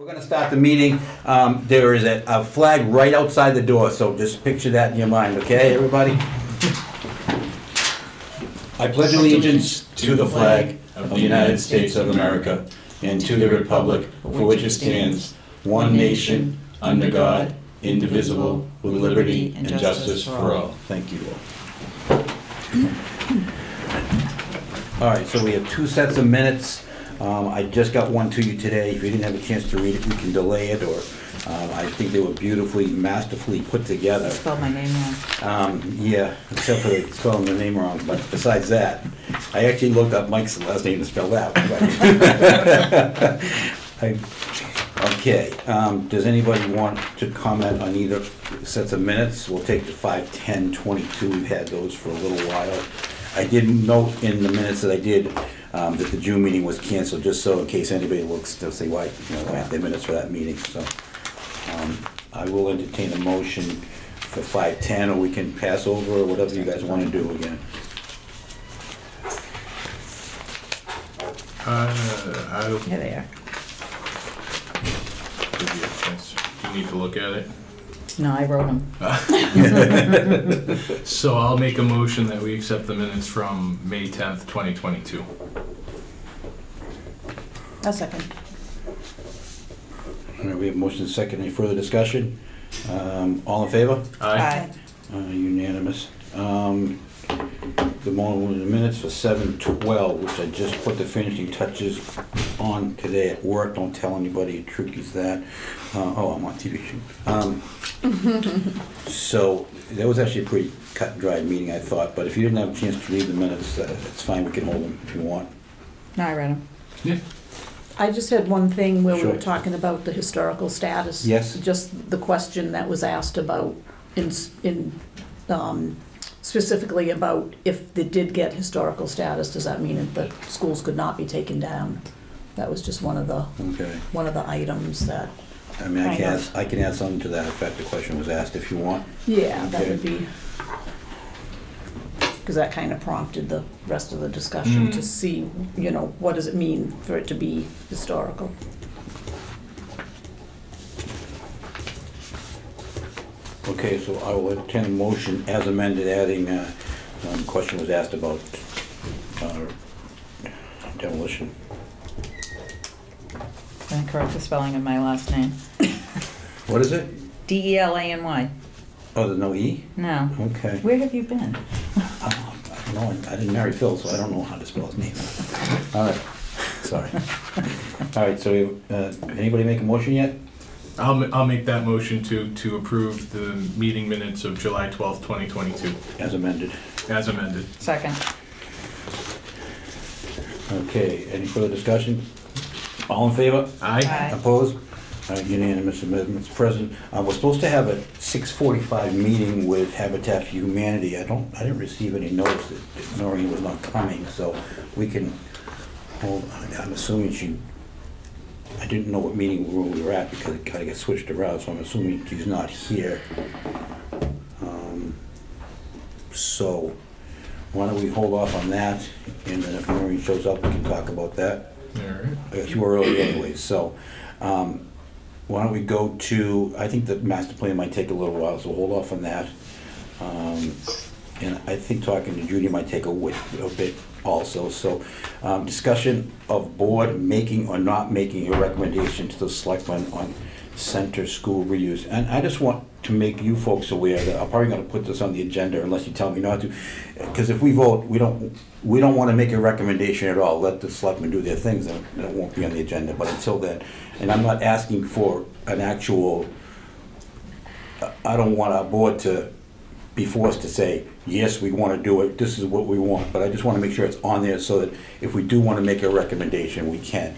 We're going to start the meeting. There is a flag right outside the door, so just picture that in your mind, okay, everybody? I pledge allegiance to the flag of the United States of America and to the republic for which it stands, one nation, under God, indivisible, with liberty and justice for all. Thank you all. All right, so we have two sets of minutes. I just got one to you today. If you didn't have a chance to read it, we can delay it, or I think they were beautifully, masterfully put together. I spelled my name wrong. Yeah, except for spelling the name wrong, but besides that, I actually looked up Mike's last name to spell out. Okay, does anybody want to comment on either sets of minutes? We'll take the 5, 10, 22. We've had those for a little while. I did note in the minutes that I did that the June meeting was canceled, just so in case anybody looks, they'll say why, I have the minutes for that meeting. So I will entertain a motion for 5, 10, or we can pass over, or whatever you guys want to do again. Here they are. You need to look at it. No, I wrote them. So I'll make a motion that we accept the minutes from May 10th, 2022. A second. All right, we have motion and second. Any further discussion? All in favor? Aye. Unanimous. The minutes for 7/12, which I just put the finishing touches on today at work. Don't tell anybody, Trukey's that. Oh, I'm on TV shoot. So that was actually a pretty cut and dried meeting, I thought. But if you didn't have a chance to read the minutes, it's fine. We can hold them if you want. No, I read them. Yeah. I just had one thing where we Sure. were talking about the historical status. Yes. Just the question that was asked about specifically about if they did get historical status, does that mean that the schools could not be taken down? That was just one of the items that. I mean, I can add something to that effect. The question was asked if you want. Yeah, that Okay. would be, because that kind of prompted the rest of the discussion to see, what does it mean for it to be historical? Okay, so I will entertain a motion as amended, adding, question was asked about demolition. And correct the spelling of my last name. What is it? D-E-L-A-N-Y. Oh, there's no E? No. Okay. Where have you been? I don't know. I didn't marry Phil, so I don't know how to spell his name. All right. Sorry. All right, so anybody make a motion yet? I'll make that motion to approve the meeting minutes of July 12th, 2022. As amended. As amended. Second. Okay, any further discussion? All in favor? Aye. Aye. Opposed? Unanimous amendments present. We're supposed to have a 6:45 meeting with Habitat for Humanity. I didn't receive any notice that Noreen was not coming, so we can hold. I'm assuming I didn't know what meeting room we were at because it kind of got switched around, so I'm assuming she's not here. So why don't we hold off on that, and then if Noreen shows up, we can talk about that. All right. You were early anyway, so why don't we go to, I think the master plan might take a little while, so we'll hold off on that. And I think talking to Judy might take a bit also. So discussion of board making or not making a recommendation to the selectmen on center school reuse. And I just want to make you folks aware that I'm probably going to put this on the agenda unless you tell me not to. Because if we vote, we don't want to make a recommendation at all. Let the selectmen do their things, and it won't be on the agenda. But until then, and I'm not asking for an actual, I don't want our board to be forced to say, yes, we want to do it, this is what we want. But I just want to make sure it's on there so that if we do want to make a recommendation, we can.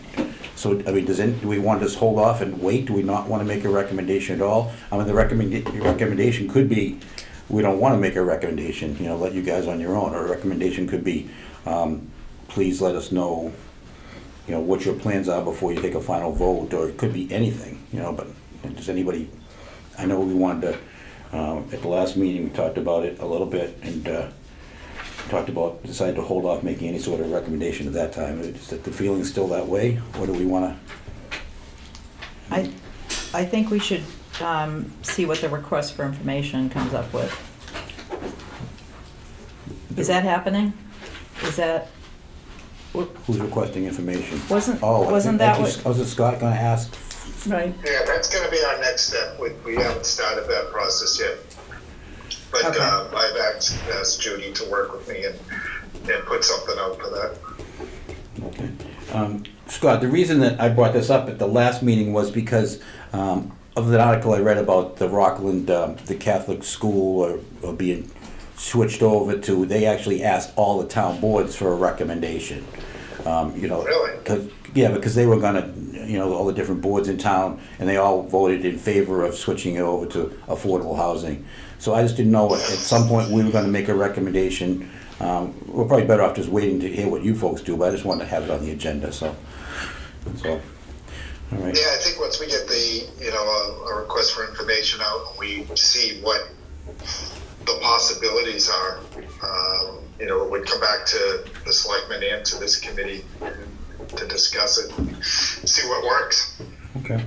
So, I mean, do we want to just hold off and wait? Do we not want to make a recommendation at all? I mean, the recommendation could be, we don't want to make a recommendation, let you guys on your own. Or a recommendation could be, please let us know, what your plans are before you take a final vote. Or it could be anything, but does anybody, I know we wanted to, at the last meeting, we talked about it a little bit, and decided to hold off making any sort of recommendation at that time. Is that the feeling's still that way, or do we want to I think we should see what the request for information comes up with. Is that happening? Is that, Who's requesting information? wasn't I that think what? was Scott gonna ask? Right. Yeah, that's gonna be our next step. We haven't started that process yet. But Okay. I've asked Judy to work with me and put something out for that. Okay. Scott, the reason that I brought this up at the last meeting was because of the article I read about the Rockland, the Catholic school are being switched over to, they actually asked all the town boards for a recommendation. You know, Really? because they were gonna, you know, all the different boards in town, and they all voted in favor of switching it over to affordable housing. So I just didn't know at some point we were gonna make a recommendation. We're probably better off just waiting to hear what you folks do, but I just wanted to have it on the agenda, so, that's all. All right. Yeah, I think once we get a request for information out and we see what the possibilities are, it would come back to the selectmen and to this committee to discuss it, see what works. Okay,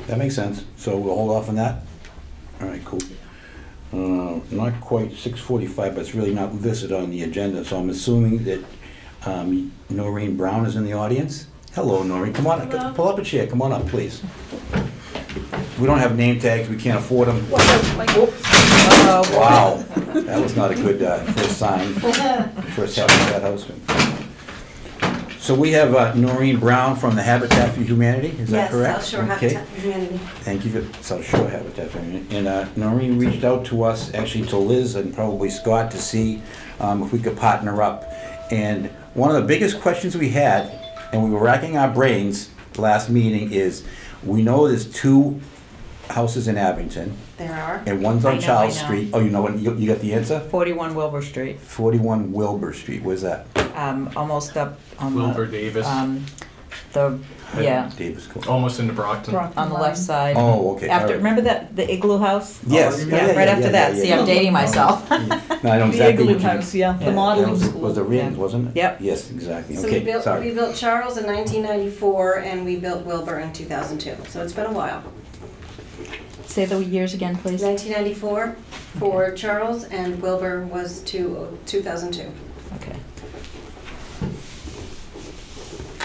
that makes sense. So we'll hold off on that? All right, cool. Not quite 6:45, but it's really not listed on the agenda, so I'm assuming that Noreen Brown is in the audience? Hello, Noreen, come on, Hello. pull up a chair, come on up, please. We don't have name tags, we can't afford them. Oh, Wow, that was not a good first sign, first Habitat house. So we have Noreen Brown from the Habitat for Humanity, is that correct? Yes, South Shore Okay. Habitat for Humanity. Thank you for South Shore Habitat for Humanity. And Noreen reached out to us, actually to Liz and probably Scott, to see if we could partner up. And one of the biggest questions we had, and we were racking our brains last meeting, is we know there's 2 houses in Abington, There are. and one's I on know, Charles I know. Street. Oh, you know what? You got the answer? 41 Wilbur Street, 41 Wilbur Street. Where's that? almost up on Wilbur Davis, yeah, Davis. Cool. almost into Brockton. on the left side. Oh, okay. After, all right. remember the igloo house? Yes. Oh, yeah, right after that. See, I'm dating myself. No, I know The exactly igloo what you mean. house, yeah, the Yeah, modeling Was school. the Rams, Yeah. wasn't it? Yep. Yes, exactly. So Okay, we sorry. built Charles in 1994 and we built Wilbur in 2002. So it's been a while. Say the years again, please. 1994 for Charles and Wilbur was 2002. Okay.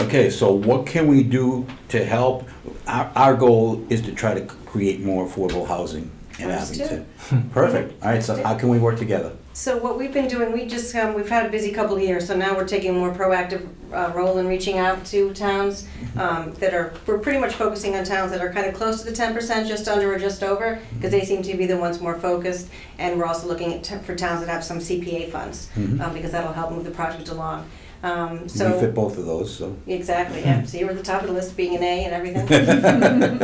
Okay, so what can we do to help? Our goal is to try to create more affordable housing in Ours too. Abington. Perfect. All right, so how can we work together? So what we've been doing, we've had a busy couple of years, so now we're taking a more proactive role in reaching out to towns we're pretty much focusing on towns that are kind of close to the 10%, just under or just over, because they seem to be the ones more focused, and we're also looking at for towns that have some CPA funds, because that'll help move the project along. We fit both of those, so. Exactly, yeah. So you're at the top of the list, being an A and everything.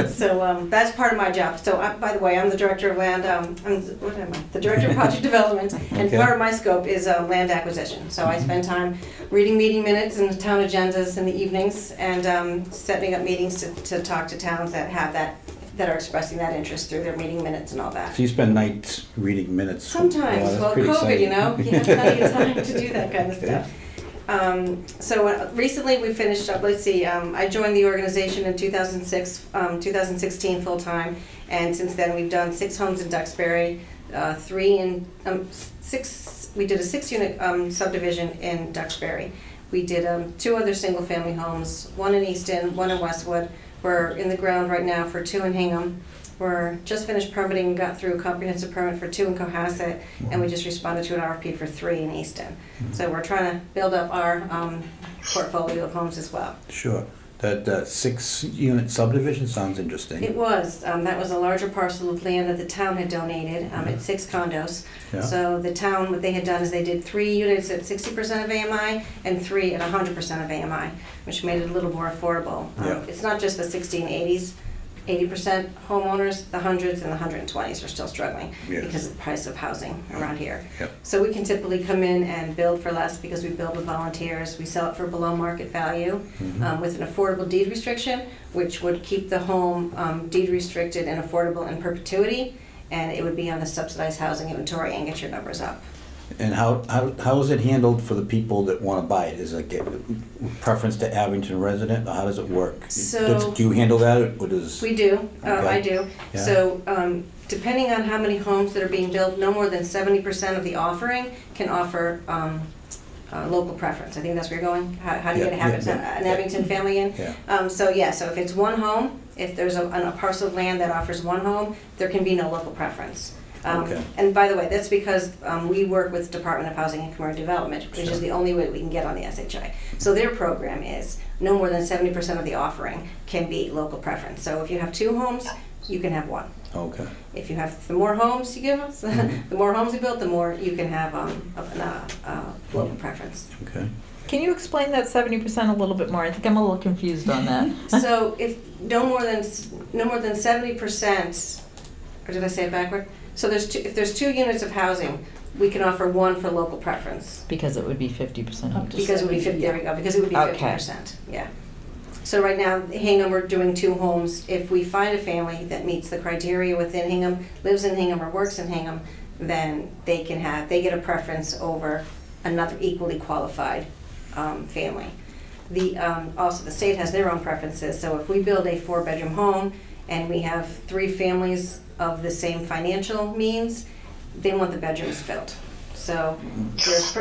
So that's part of my job. So by the way, I'm the director of land. What am I? The director of project development, and Okay. part of my scope is land acquisition. So I spend time reading meeting minutes and town agendas in the evenings, and setting up meetings to talk to towns that have that are expressing that interest through their meeting minutes and all that. So you spend nights reading minutes? Sometimes, Wow, that's well, pretty COVID, exciting. you know, you have plenty of time to do that kind of stuff. So recently we finished up, I joined the organization in 2016 full-time, and since then we've done 6 homes in Duxbury, we did a 6-unit subdivision in Duxbury. We did 2 other single-family homes, 1 in Easton, 1 in Westwood. We're in the ground right now for 2 in Hingham. We're just finished permitting, got through a comprehensive permit for 2 in Cohasset, and we just responded to an RFP for 3 in Easton. So we're trying to build up our portfolio of homes as well. Sure. That 6-unit subdivision sounds interesting. It was. That was a larger parcel of land that the town had donated. It's 6 condos. Yeah. So the town, what they had done is they did 3 units at 60% of AMI and 3 at 100% of AMI, which made it a little more affordable. Yeah. It's not just the 60 and 80s. 80% homeowners, the 100s and the 120s are still struggling because of the price of housing around here. Yep. So we can typically come in and build for less because we build with volunteers. We sell it for below market value with an affordable deed restriction, which would keep the home deed restricted and affordable in perpetuity, and it would be on the subsidized housing inventory and get your numbers up. And how is it handled for the people that want to buy it? Is it preference to Abington resident, or how does it work? So- Do you handle that, or does? We do, Okay. I do. Yeah. So, depending on how many homes that are being built, no more than 70% of the offering can offer local preference. I think that's where you're going. How do you Yeah, get a habit, yeah, an yeah. Abington family in? Yeah. So if it's one home, if there's a parcel of land that offers one home, there can be no local preference. Okay. And by the way, that's because we work with Department of Housing and Community Development, which Sure. is the only way we can get on the SHI. So their program is no more than 70% of the offering can be local preference. So if you have 2 homes, you can have 1. Okay. If you have the more homes you give us, the more homes you build, the more you can have local preference. Okay. Can you explain that 70% a little bit more? I think I'm a little confused on that. So if no more than 70%, or did I say it backward? So if there's 2 units of housing, we can offer 1 for local preference. Because it would be 50%. Up to Because it would be 50, there we go, because it would be Okay. 50%, yeah. So right now, Hingham, we're doing 2 homes. If we find a family that meets the criteria within Hingham, lives in Hingham or works in Hingham, then they get a preference over another equally qualified family. Also, the state has their own preferences, so if we build a 4-bedroom home and we have 3 families of the same financial means, they want the bedrooms filled. So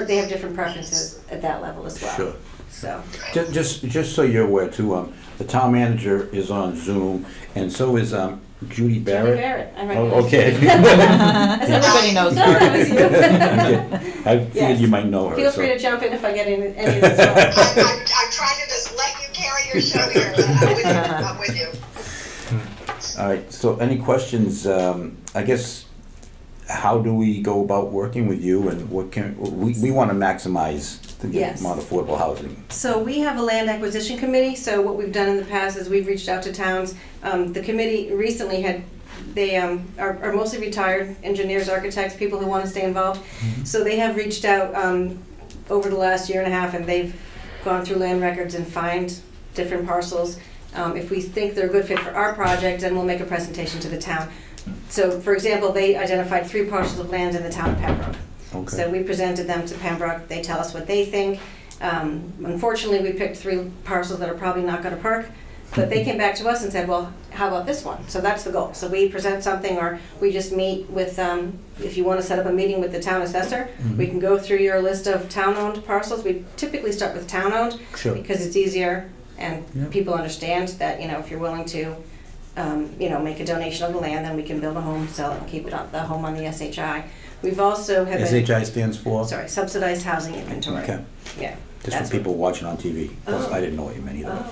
they have different preferences at that level as well. Sure. So. Just so you're aware too, the town manager is on Zoom, and so is Judy Barrett. Judy Barrett, I Oh, recognize. okay. As everybody knows No, her. that was you. I figured Yes. you might know her. Feel so- free to jump in if I get any of this wrong. I'm trying to just let you carry your show here. I'm with you. All right, so any questions, I guess, how do we go about working with you, and what we want to maximize the Yes. amount of affordable housing. So we have a land acquisition committee, so what we've done in the past is we've reached out to towns. The committee recently they are mostly retired engineers, architects, people who want to stay involved. So they have reached out over the last year and a half, and they've gone through land records and find different parcels. If we think they're a good fit for our project, then we'll make a presentation to the town. So, for example, they identified 3 parcels of land in the town of Pembroke. Okay. So we presented them to Pembroke. They tell us what they think. Unfortunately, we picked 3 parcels that are probably not going to perk, but they came back to us and said, well, how about this one? So that's the goal. So we present something, or we just meet with, if you want to set up a meeting with the town assessor, we can go through your list of town-owned parcels. We typically start with town-owned Sure. because it's easier, and Yeah. people understand that, if you're willing to, make a donation of the land, then we can build a home, sell it, and keep the home on the SHI. We've also have SHI stands for? subsidized housing inventory. Okay. Yeah. Just that's for people watching on TV. Plus, Oh. I didn't know what you meant either. Oh.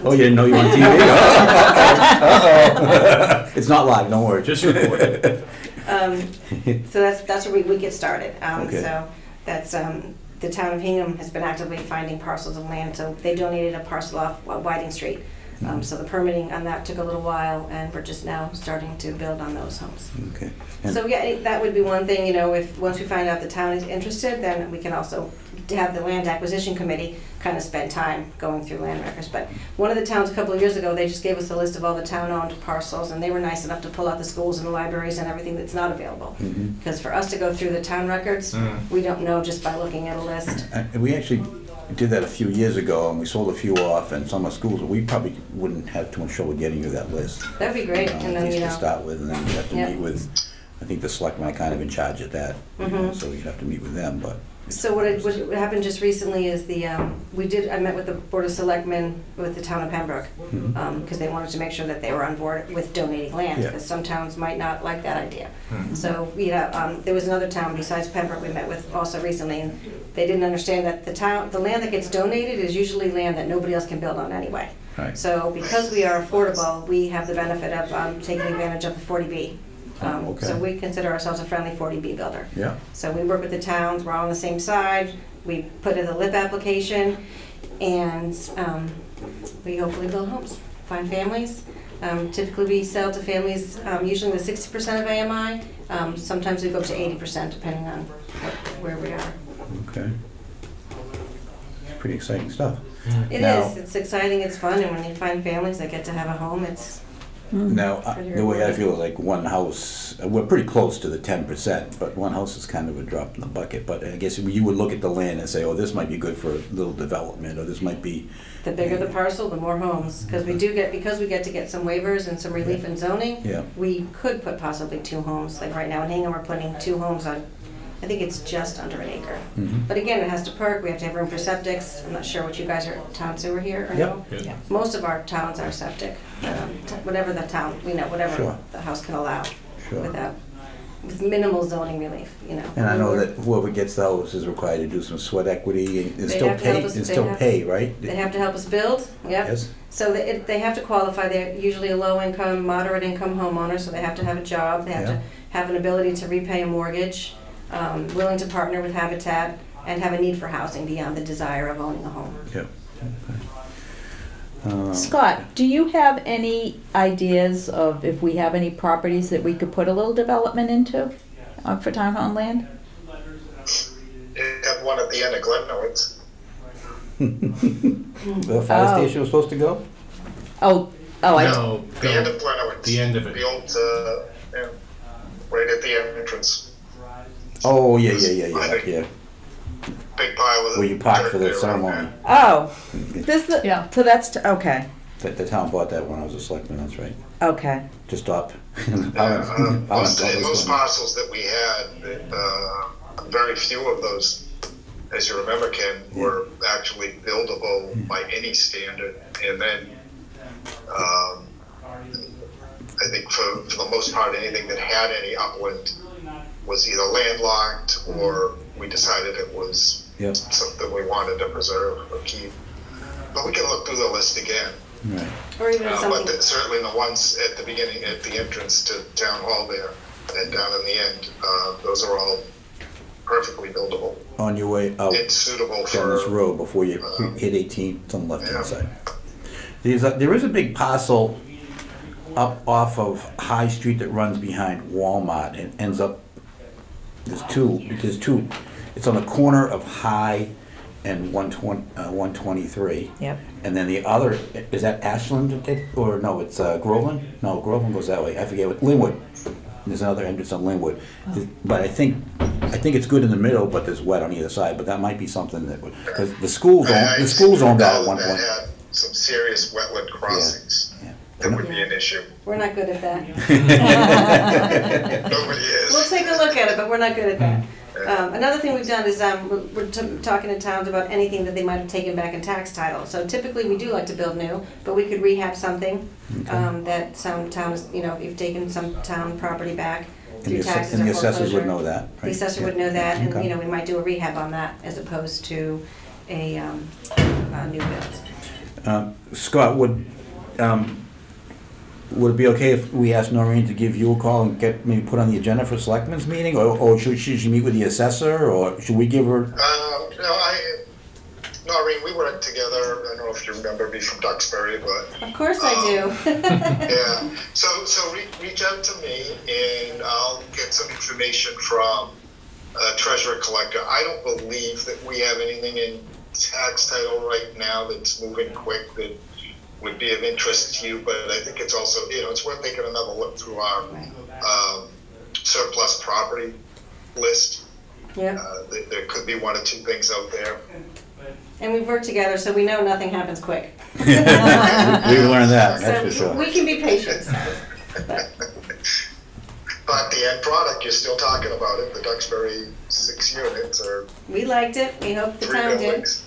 Oh, you didn't know you were on TV? Uh-oh. It's not live, don't worry. Just record it. So that's where we get started. Okay. So that's the town of Hingham has been actively finding parcels of land. So they donated a parcel off Whiting Street. So the permitting on that took a little while, and we're just now starting to build on those homes. Okay. And- So yeah, that would be one thing, if once we find out the town is interested, then we can also have the land acquisition committee kind of spend time going through land records. But one of the towns a couple of years ago, they just gave us a list of all the town-owned parcels, and they were nice enough to pull out the schools and the libraries and everything that's not available. Mhm. Because for us to go through the town records, we don't know just by looking at a list. We actually did that a few years ago, and we sold a few off, and some of the schools, we probably wouldn't have too much trouble getting you that list. That'd be great, and At then, least to start with, and then you have to Yeah. meet with, I think the selectmen are kind of in charge of that, so you'd have to meet with them, but. So what happened just recently is I met with the Board of Selectmen with the town of Pembroke, because they wanted to make sure that they were on board with donating land, Yeah. because some towns might not like that idea. So, there was another town besides Pembroke we met with also recently, and they didn't understand that the land that gets donated is usually land that nobody else can build on anyway. Right. So because we are affordable, we have the benefit of taking advantage of the 40B. Okay. So we consider ourselves a friendly 40B builder. Yeah. So we work with the towns, we're all on the same side, we put in the LIP application, and we hopefully build homes, find families. Typically we sell to families, usually with 60% of AMI, sometimes we go up to 80% depending on where we are. Okay. Pretty exciting stuff. It Now- is, it's exciting, it's fun, and when you find families that get to have a home, it's Now, the way I feel is like one house, we're pretty close to the 10%, but one house is kind of a drop in the bucket. But I guess you would look at the land and say, oh, this might be good for a little development, or this might be... The bigger the parcel, the more homes, because we get to get some waivers and some relief in zoning. Yeah. We could put possibly 2 homes, like right now in Hingham, we're putting 2 homes on, I think it's just under an acre. But again, it has to perk, we have to have room for septics. I'm not sure what you guys are, town sewer here or no? Yep. Yeah. Most of our towns are septic, whatever the town, whatever Sure. the house can allow, Sure. with minimal zoning relief, And I know that whoever gets those is required to do some sweat equity and They still have to help pay, us- and they still have- pay, right? They have to help us build, yep. Yes? So they have to qualify, they're usually a low-income, moderate-income homeowner, so they have to have a job, they have Yeah. to have an ability to repay a mortgage, willing to partner with Habitat, and have a need for housing beyond the desire of owning a home. Yep. Scott, do you have any ideas of if we have any properties that we could put a little development into for town-owned land? You have one at the end of Glenowitz. The fire Oh. station was supposed to go? No, No, The end of Glenowitz. The end of it. The old, yeah, right at the entrance. Oh, yeah. Big pile of. Where you parked for the dirt there, ceremony. Oh, this, Yeah. so that's, okay, The town bought that when I was a selectman, that's right. okay. To stop. Most parcels that we had, very few of those, as you remember, Ken, were actually buildable by any standard. And then, I think for the most part, anything that had any upland was either landlocked or we decided it was Yep. something we wanted to preserve or keep. But we can look through the list again. Right. Or even something, But certainly the ones at the beginning, at the entrance to Town Hall there, and down in the end, those are all perfectly buildable On your way out and suitable down this for, road before you hit 18, it's on the left-hand yeah. side. There is a big parcel up off of High Street that runs behind Walmart and ends up, there's two, it's on the corner of High and 123. Yep. And then the other, is that Ashland, or no, it's Groveland? No, Groveland goes that way, I forget what, Linwood. There's another entrance on Linwood. But I think it's good in the middle, but there's wet on either side, but that might be something that would, because the schools owned that at one that point. had some serious wetland crossings. Yeah. That would be an issue. we're not good at that. Nobody is. We'll take a look at it, but we're not good at that. Another thing we've done is we're talking to towns about anything that they might have taken back in tax title. So typically we do like to build new, but we could rehab something that some towns, if you've taken some town property back through taxes And or the assessors would foreclosure. know that, right? The assessor would know that, and Okay. we might do a rehab on that as opposed to a new build. Scott, would it be okay if we asked Noreen to give you a call and get maybe put on the agenda for selectmen's meeting, or should she meet with the assessor, or should we give her? Noreen, we worked together. I don't know if you remember me from Duxbury, but Of course I do. yeah. So reach out to me, and I'll get some information from treasurer collector. I don't believe that we have anything in tax title right now that's moving quick that would be of interest to you, but I think it's also, it's worth taking another look through our surplus property list. Yeah. There could be one or two things out there. And we've worked together, so we know nothing happens quick. We learned that, that's for So sure. we can be patient. But the end product, you're still talking about it, the Duxbury 6 units or We liked it. We hope the 3 town did. buildings.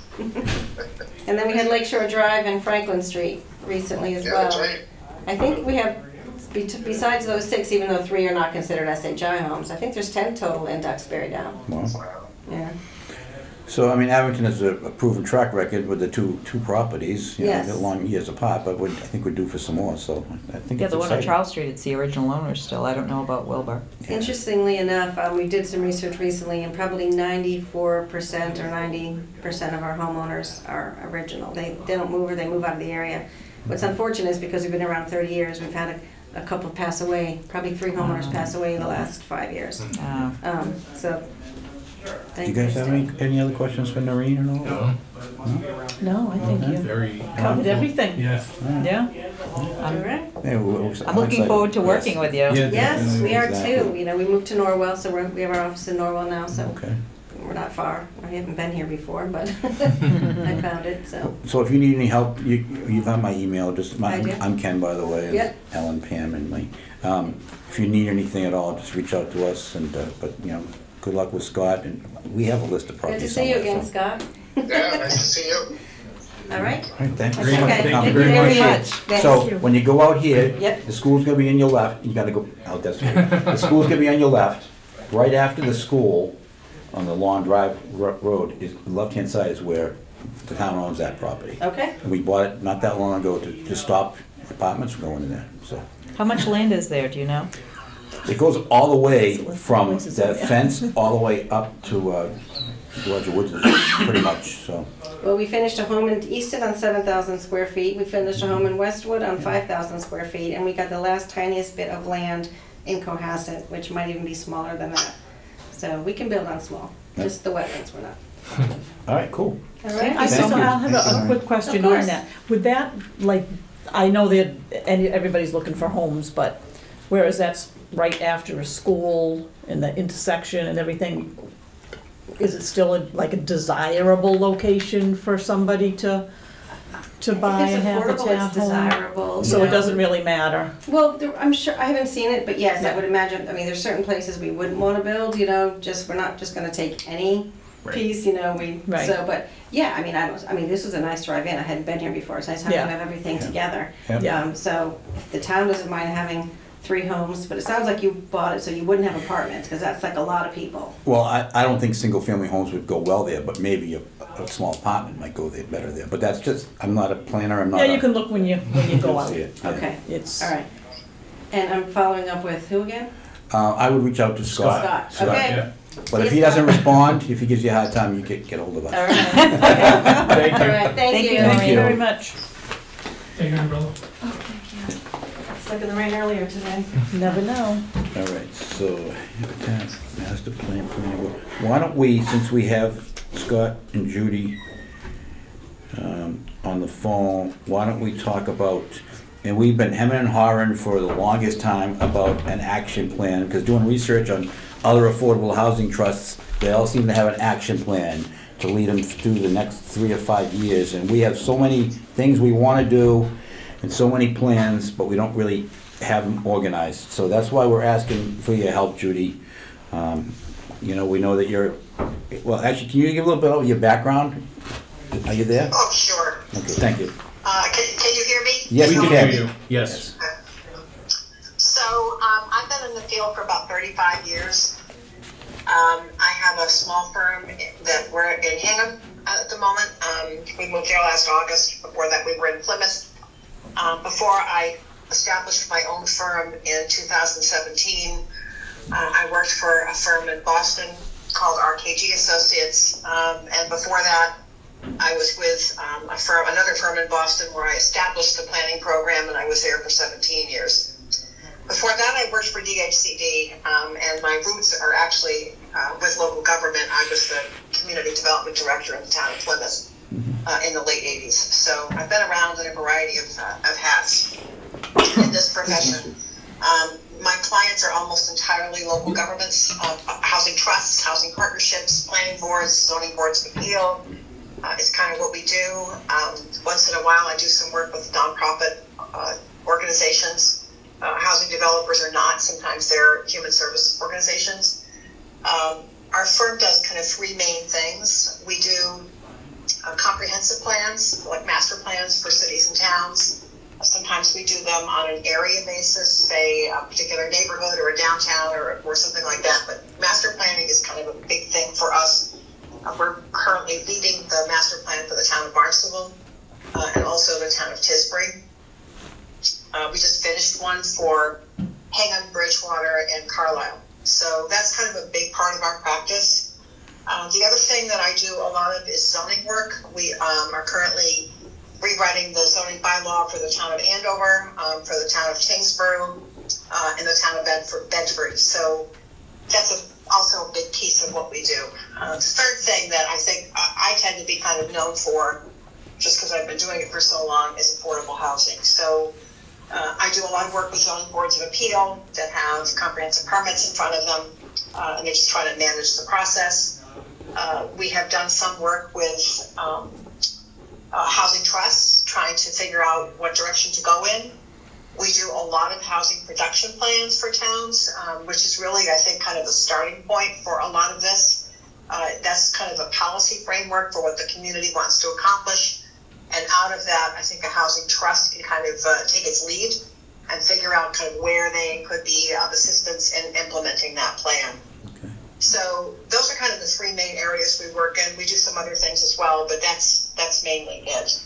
And then we had Lakeshore Drive and Franklin Street recently as Yeah, well. that's right. I think we have, besides those 6, even though 3 are not considered SHI homes, I think there's 10 total in Duxbury now. Well, Wow. Yeah. so, I mean, Abington has a proven track record with the two properties, Yes. they're long years apart, but I think we're due for some more, so I think Yeah, it's the one on exciting. Charles Street, it's the original owner still. I don't know about Wilbur. Interestingly enough, we did some research recently, and probably 94% or 90% of our homeowners are original. They don't move, or they move out of the area. What's unfortunate is because we've been around 30 years, we've had a couple pass away, probably 3 homeowners pass away in the last 5 years. So. Do you guys have any other questions for Noreen or no? No, No, I think you very. covered everything. Yes. Yeah. All right. Yeah, I'm looking forward to working with you. Yeah, Yes, definitely. we are Exactly. too. You know, we moved to Norwell, so we have our office in Norwell now, so Okay. we're not far. I haven't been here before, but I found it, so. So if you need any help, you've got my email, I do. I'm Ken, by the way. and Yep. Ellen, Pam, and me. If you need anything at all, just reach out to us, and, but, you know, good luck with Scott, and we have a list of Good properties to see you somewhere, again, so. Scott. Yeah, nice to see you. All right. All right, thank you Okay, so much for thank coming. you very much. So, Thanks. when you go out here, Yep. the school's gonna be on your left, you gotta go out this way. The school's gonna be on your left, right after the school, on the Lawn Drive Road, is, the left-hand side is where the town owns that property. Okay. And we bought it not that long ago to stop apartments from going in there, so. How much land is there, do you know? It goes all the way So what's the from places the over there? fence, all the way up to, Georgia Woods, pretty much, so. Well, we finished a home in Easton on 7,000 square feet. We finished a home in Westwood on 5,000 square feet. And we got the last tiniest bit of land in Cohasset, which might even be smaller than that. So we can build on small, just the wetlands we're not. All right, cool. All I right? Thank so you. I'll have Thank a you. quick question Of on course. that. Would that, like, I know that everybody's looking for homes, but whereas that's right after a school and the intersection and everything, is it still like a desirable location for somebody to buy a If it's affordable, habitat it's home? desirable. So you it know. doesn't really matter? Well, I'm sure, I haven't seen it, but yes, I Yeah. would imagine, I mean, there's certain places we wouldn't want to build, you know, we're not just gonna take any Right. piece, you know, Right. but, yeah, I mean, this was a nice drive-in, I hadn't been here before, it's nice having Yeah. everything Yeah. together. Yep. Yeah. So, the town doesn't mind having 3 homes, but it sounds like you bought it so you wouldn't have apartments, because that's like a lot of people. Well, I don't think single-family homes would go well there, but maybe a small apartment might go there better there. But that's just, I'm not a planner, I'm not Yeah, a. you can look when you go You'll out. see it, yeah. Okay, It's, all right. And I'm following up with who again? I would reach out to Scott. Scott, okay. Yeah. But if he doesn't respond, if he gives you a hard time, you get hold of us. All right. Thank All you. right, thank Thank you. you. thank Thank you you. very much. Hey, umbrella. Stuck in the rain earlier today. Never know. All right, so, habitat, master plan, planning board. Why don't we, since we have Scott and Judy on the phone, why don't we talk about, and we've been hemming and hawing for the longest time about an action plan, because doing research on other affordable housing trusts, they all seem to have an action plan to lead them through the next 3 or 5 years. And we have so many things we want to do and so many plans, but we don't really have them organized. So that's why we're asking for your help, Judy. You know, we know that you're, well, actually, can you give a little bit of your background? Are you there? Oh, sure. Okay, thank you. Can you hear me? Yes, We we can can. hear you. Yes. So, I've been in the field for about 35 years. I have a small firm that we're in Hingham at the moment. We moved there last August. Before that, we were in Plymouth. Before I established my own firm in 2017, I worked for a firm in Boston called RKG Associates. And before that, I was with another firm in Boston where I established the planning program, and I was there for 17 years. Before that, I worked for DHCD, and my roots are actually with local government. I was the community development director in the town of Plymouth in the late 80s. So I've been around in a variety of hats in this profession. My clients are almost entirely local governments, housing trusts, housing partnerships, planning boards, zoning boards of appeal. It's kind of what we do. Once in a while, I do some work with nonprofit organizations. Housing developers are not. Sometimes they're human service organizations. Our firm does kind of 3 main things. We do comprehensive plans, like master plans for cities and towns. Sometimes we do them on an area basis, say a particular neighborhood or a downtown or something like that. But master planning is kind of a big thing for us. We're currently leading the master plan for the town of Barnstable and also the town of Tisbury. We just finished one for Hingham, Bridgewater, and Carlisle. So that's kind of a big part of our practice. The other thing that I do a lot of is zoning work. We are currently rewriting the zoning bylaw for the town of Andover, for the town of Tingsboro, and the town of Bedford. So that's also a big piece of what we do. The third thing that I think I tend to be kind of known for, just because I've been doing it for so long, is affordable housing. So I do a lot of work with zoning boards of appeal that have comprehensive permits in front of them, and they're just trying to manage the process. We have done some work with housing trusts, trying to figure out what direction to go in. We do a lot of housing production plans for towns, which is really, I think, kind of the starting point for a lot of this. That's kind of a policy framework for what the community wants to accomplish. And out of that, I think a housing trust can kind of take its lead and figure out kind of where they could be of assistance in implementing that plan. Okay. So those are kind of the three main areas we work in. We do some other things as well, but that's mainly it.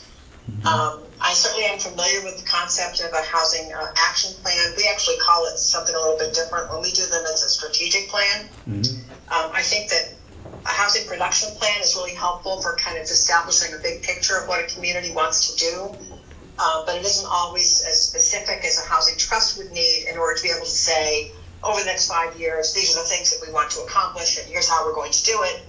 Mm-hmm. I certainly am familiar with the concept of a housing action plan. We actually call it something a little bit different. When we do them, it's a strategic plan. Mm-hmm. I think that a housing production plan is really helpful for kind of establishing a big picture of what a community wants to do. But it isn't always as specific as a housing trust would need in order to be able to say, over the next 5 years, these are the things that we want to accomplish, and here's how we're going to do it,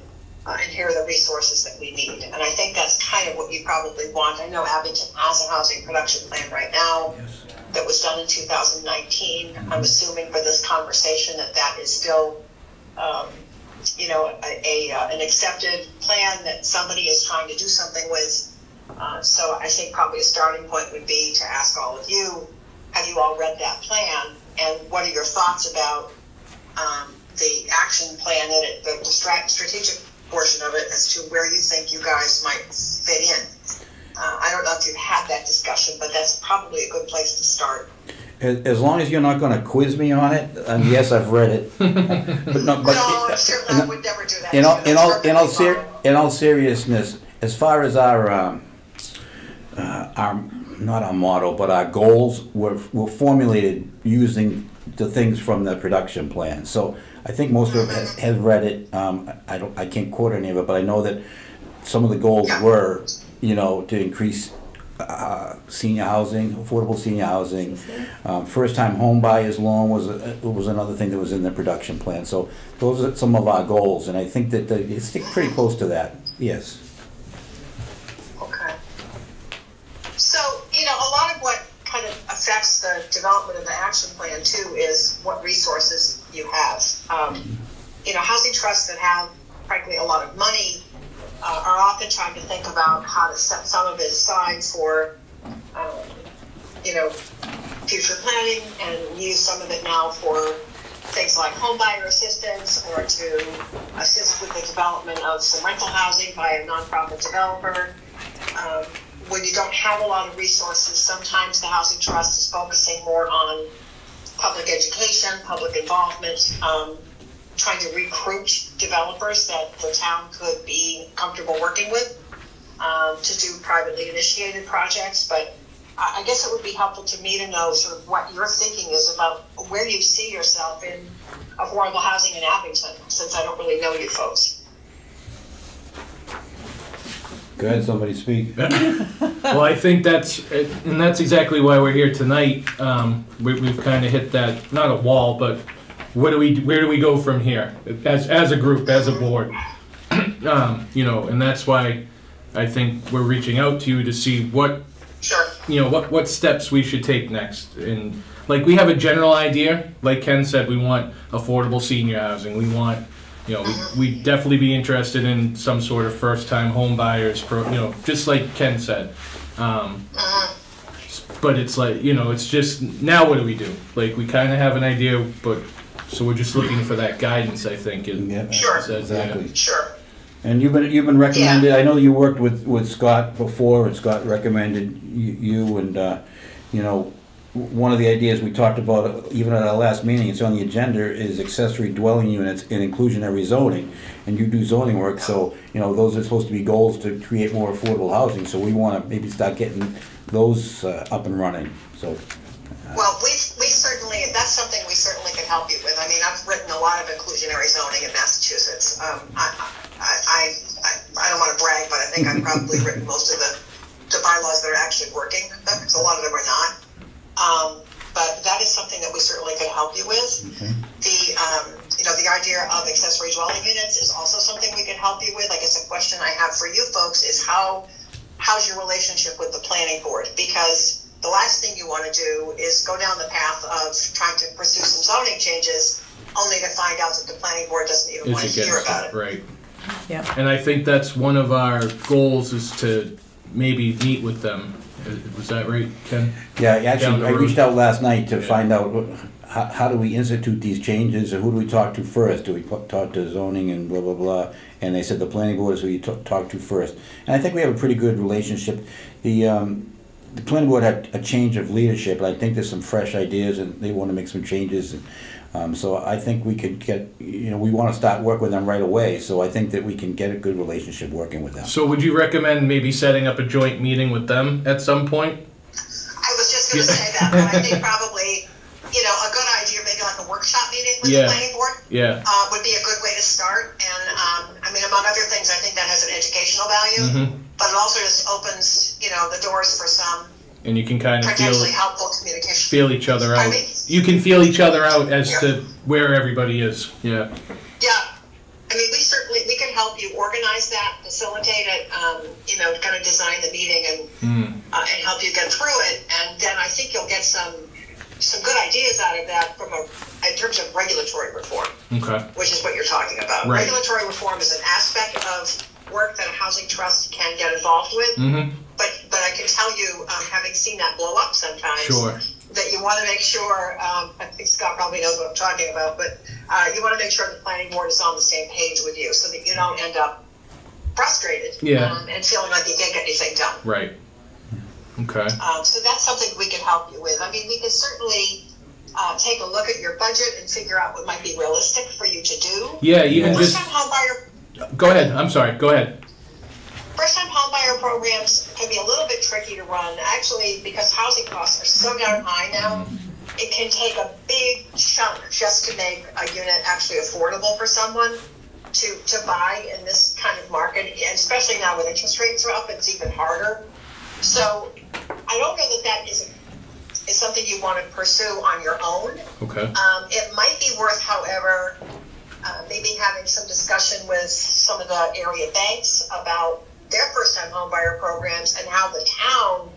and here are the resources that we need. And I think that's kind of what you probably want. I know Abington has a housing production plan right now. Yes. That was done in 2019. I'm assuming for this conversation that is still an accepted plan that somebody is trying to do something with. So I think probably a starting point would be to ask all of you, have you all read that plan? And what are your thoughts about the action plan, and the strategic portion of it, as to where you think you guys might fit in? I don't know if you've had that discussion, but that's probably a good place to start. As long as you're not going to quiz me on it, and yes, I've read it. But no, certainly I would never do that. In all seriousness, as far as our not our motto, but our goals were formulated using the things from the production plan. So I think most of it has read it. I can't quote any of it, but I know that some of the goals were, to increase senior housing, affordable senior housing. First-time home buyers loan was another thing that was in the production plan. So those are some of our goals, and I think that they stick pretty close to that. Yes. Okay. So, a lot of what kind of affects the development of the action plan too is what resources you have. Housing trusts that have, frankly, a lot of money are often trying to think about how to set some of it aside for, future planning, and use some of it now for things like homebuyer assistance, or to assist with the development of some rental housing by a nonprofit developer. When you don't have a lot of resources, sometimes the housing trust is focusing more on public education, public involvement, trying to recruit developers that the town could be comfortable working with to do privately initiated projects. But I guess it would be helpful to me to know sort of what your thinking is about where you see yourself in affordable housing in Abington, since I don't really know you folks. Go ahead, somebody speak. Well, I think that's exactly why we're here tonight. We've kind of hit that, not a wall, but where do we go from here as a group, as a board? And that's why I think we're reaching out to you to see what steps we should take next. And like, we have a general idea. Like Ken said, we want affordable senior housing. We want, we'd definitely be interested in some sort of first-time home buyers, just like Ken said. But it's like, it's just, now what do we do? Like, we kind of have an idea, but so we're just looking for that guidance, I think. Exactly. Sure. And you've been recommended. I know you worked with Scott before, and Scott recommended you. And one of the ideas we talked about, even at our last meeting, it's on the agenda, is accessory dwelling units in inclusionary zoning. And you do zoning work, so those are supposed to be goals to create more affordable housing. So we want to maybe start getting those up and running. So. Well, we certainly, that's something we certainly can help you with. I mean, I've written a lot of inclusionary zoning in Massachusetts. I don't want to brag, but I think I've probably written most of the bylaws that are actually working, because a lot of them are not. But that is something that we certainly can help you with. Okay. The idea of accessory dwelling units is also something we can help you with. I guess a question I have for you folks is how's your relationship with the planning board? Because the last thing you want to do is go down the path of trying to pursue some zoning changes, only to find out that the planning board doesn't even want to hear about it. Right. Yeah. And I think that's one of our goals is to maybe meet with them. Was that right, Ken? Yeah, Down actually, the I road. reached out last night to Yeah. find out how do we institute these changes, or who do we talk to first? Do we talk to zoning and blah, blah, blah? And they said the planning board is who you talk to first. And I think we have a pretty good relationship. The planning board had a change of leadership, and I think there's some fresh ideas, and they want to make some changes. So I think we could get, we want to start work with them right away, so I think that we can get a good relationship working with them. So would you recommend maybe setting up a joint meeting with them at some point? I was just going to say that, but I think probably, a good idea, maybe like a workshop meeting with the planning board would be a good way to start. And among other things, I think that has an educational value, but it also just opens, the doors for some And you can kind of potentially helpful communication. feel each other out. Pardon me? You can feel each other out as to where everybody is. Yeah. Yeah. We can help you organize that, facilitate it, kind of design the meeting and help you get through it. And then I think you'll get some good ideas out of that in terms of regulatory reform, which is what you're talking about. Right. Regulatory reform is an aspect of work that a housing trust can get involved with. But I can tell you, having seen that blow up sometimes, that you want to make sure, I think Scott probably knows what I'm talking about, but you want to make sure the planning board is on the same page with you so that you don't end up frustrated and feeling like you can't get anything done. Right. Okay. So that's something we can help you with. We can certainly take a look at your budget and figure out what might be realistic for you to do. Yeah, even just... First-time homebuyer... Go ahead. I'm sorry. Go ahead. First-time homebuyer programs can be a little bit tricky to run, actually, because housing costs are so darn high now. It can take a big chunk just to make a unit actually affordable for someone to buy in this kind of market, and especially now with interest rates are up, it's even harder. So I don't know that is something you want to pursue on your own. Okay. It might be worth, however, maybe having some discussion with some of the area banks about their first-time homebuyer programs and how the town,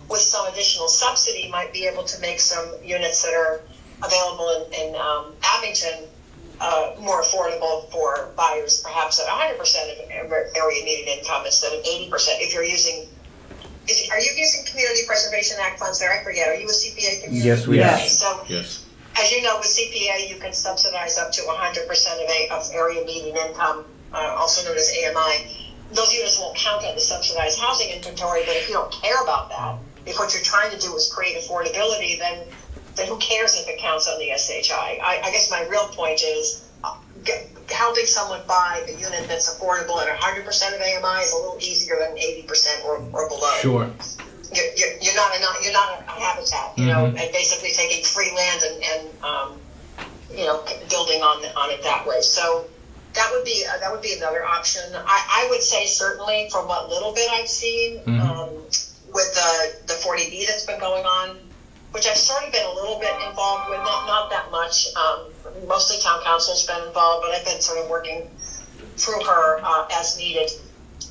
with some additional subsidy, might be able to make some units that are available in Abington more affordable for buyers, perhaps at 100% of area median income instead of 80%. If you're using, are you using Community Preservation Act funds there? I forget. Are you a CPA community? Yes, we are. So, yes. As you know, with CPA, you can subsidize up to 100% of area median income, also known as AMI. Those units won't count on the subsidized housing inventory, but if you don't care about that, if what you're trying to do is create affordability, then who cares if it counts on the SHI? I guess my real point is helping someone buy a unit that's affordable at 100% of AMI is a little easier than 80% or below. Sure. You're not a habitat, and basically taking free land and building on it that way. So that would be another option. I would say certainly from what little bit I've seen with the 40B that's been going on, which I've sort of been a little bit involved with, not that much. Mostly town council's been involved, but I've been sort of working through her as needed.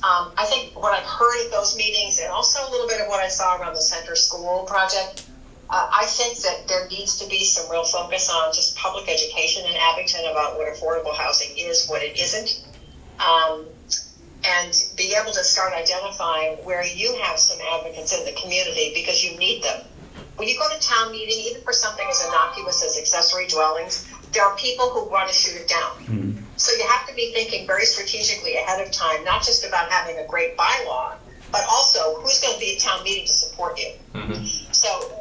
I think what I've heard at those meetings, and also a little bit of what I saw around the Center School project, I think that there needs to be some real focus on just public education in Abington about what affordable housing is, what it isn't, and be able to start identifying where you have some advocates in the community because you need them. When you go to town meeting, even for something as innocuous as accessory dwellings, there are people who want to shoot it down. So you have to be thinking very strategically ahead of time, not just about having a great bylaw, but also who's going to be at town meeting to support you. So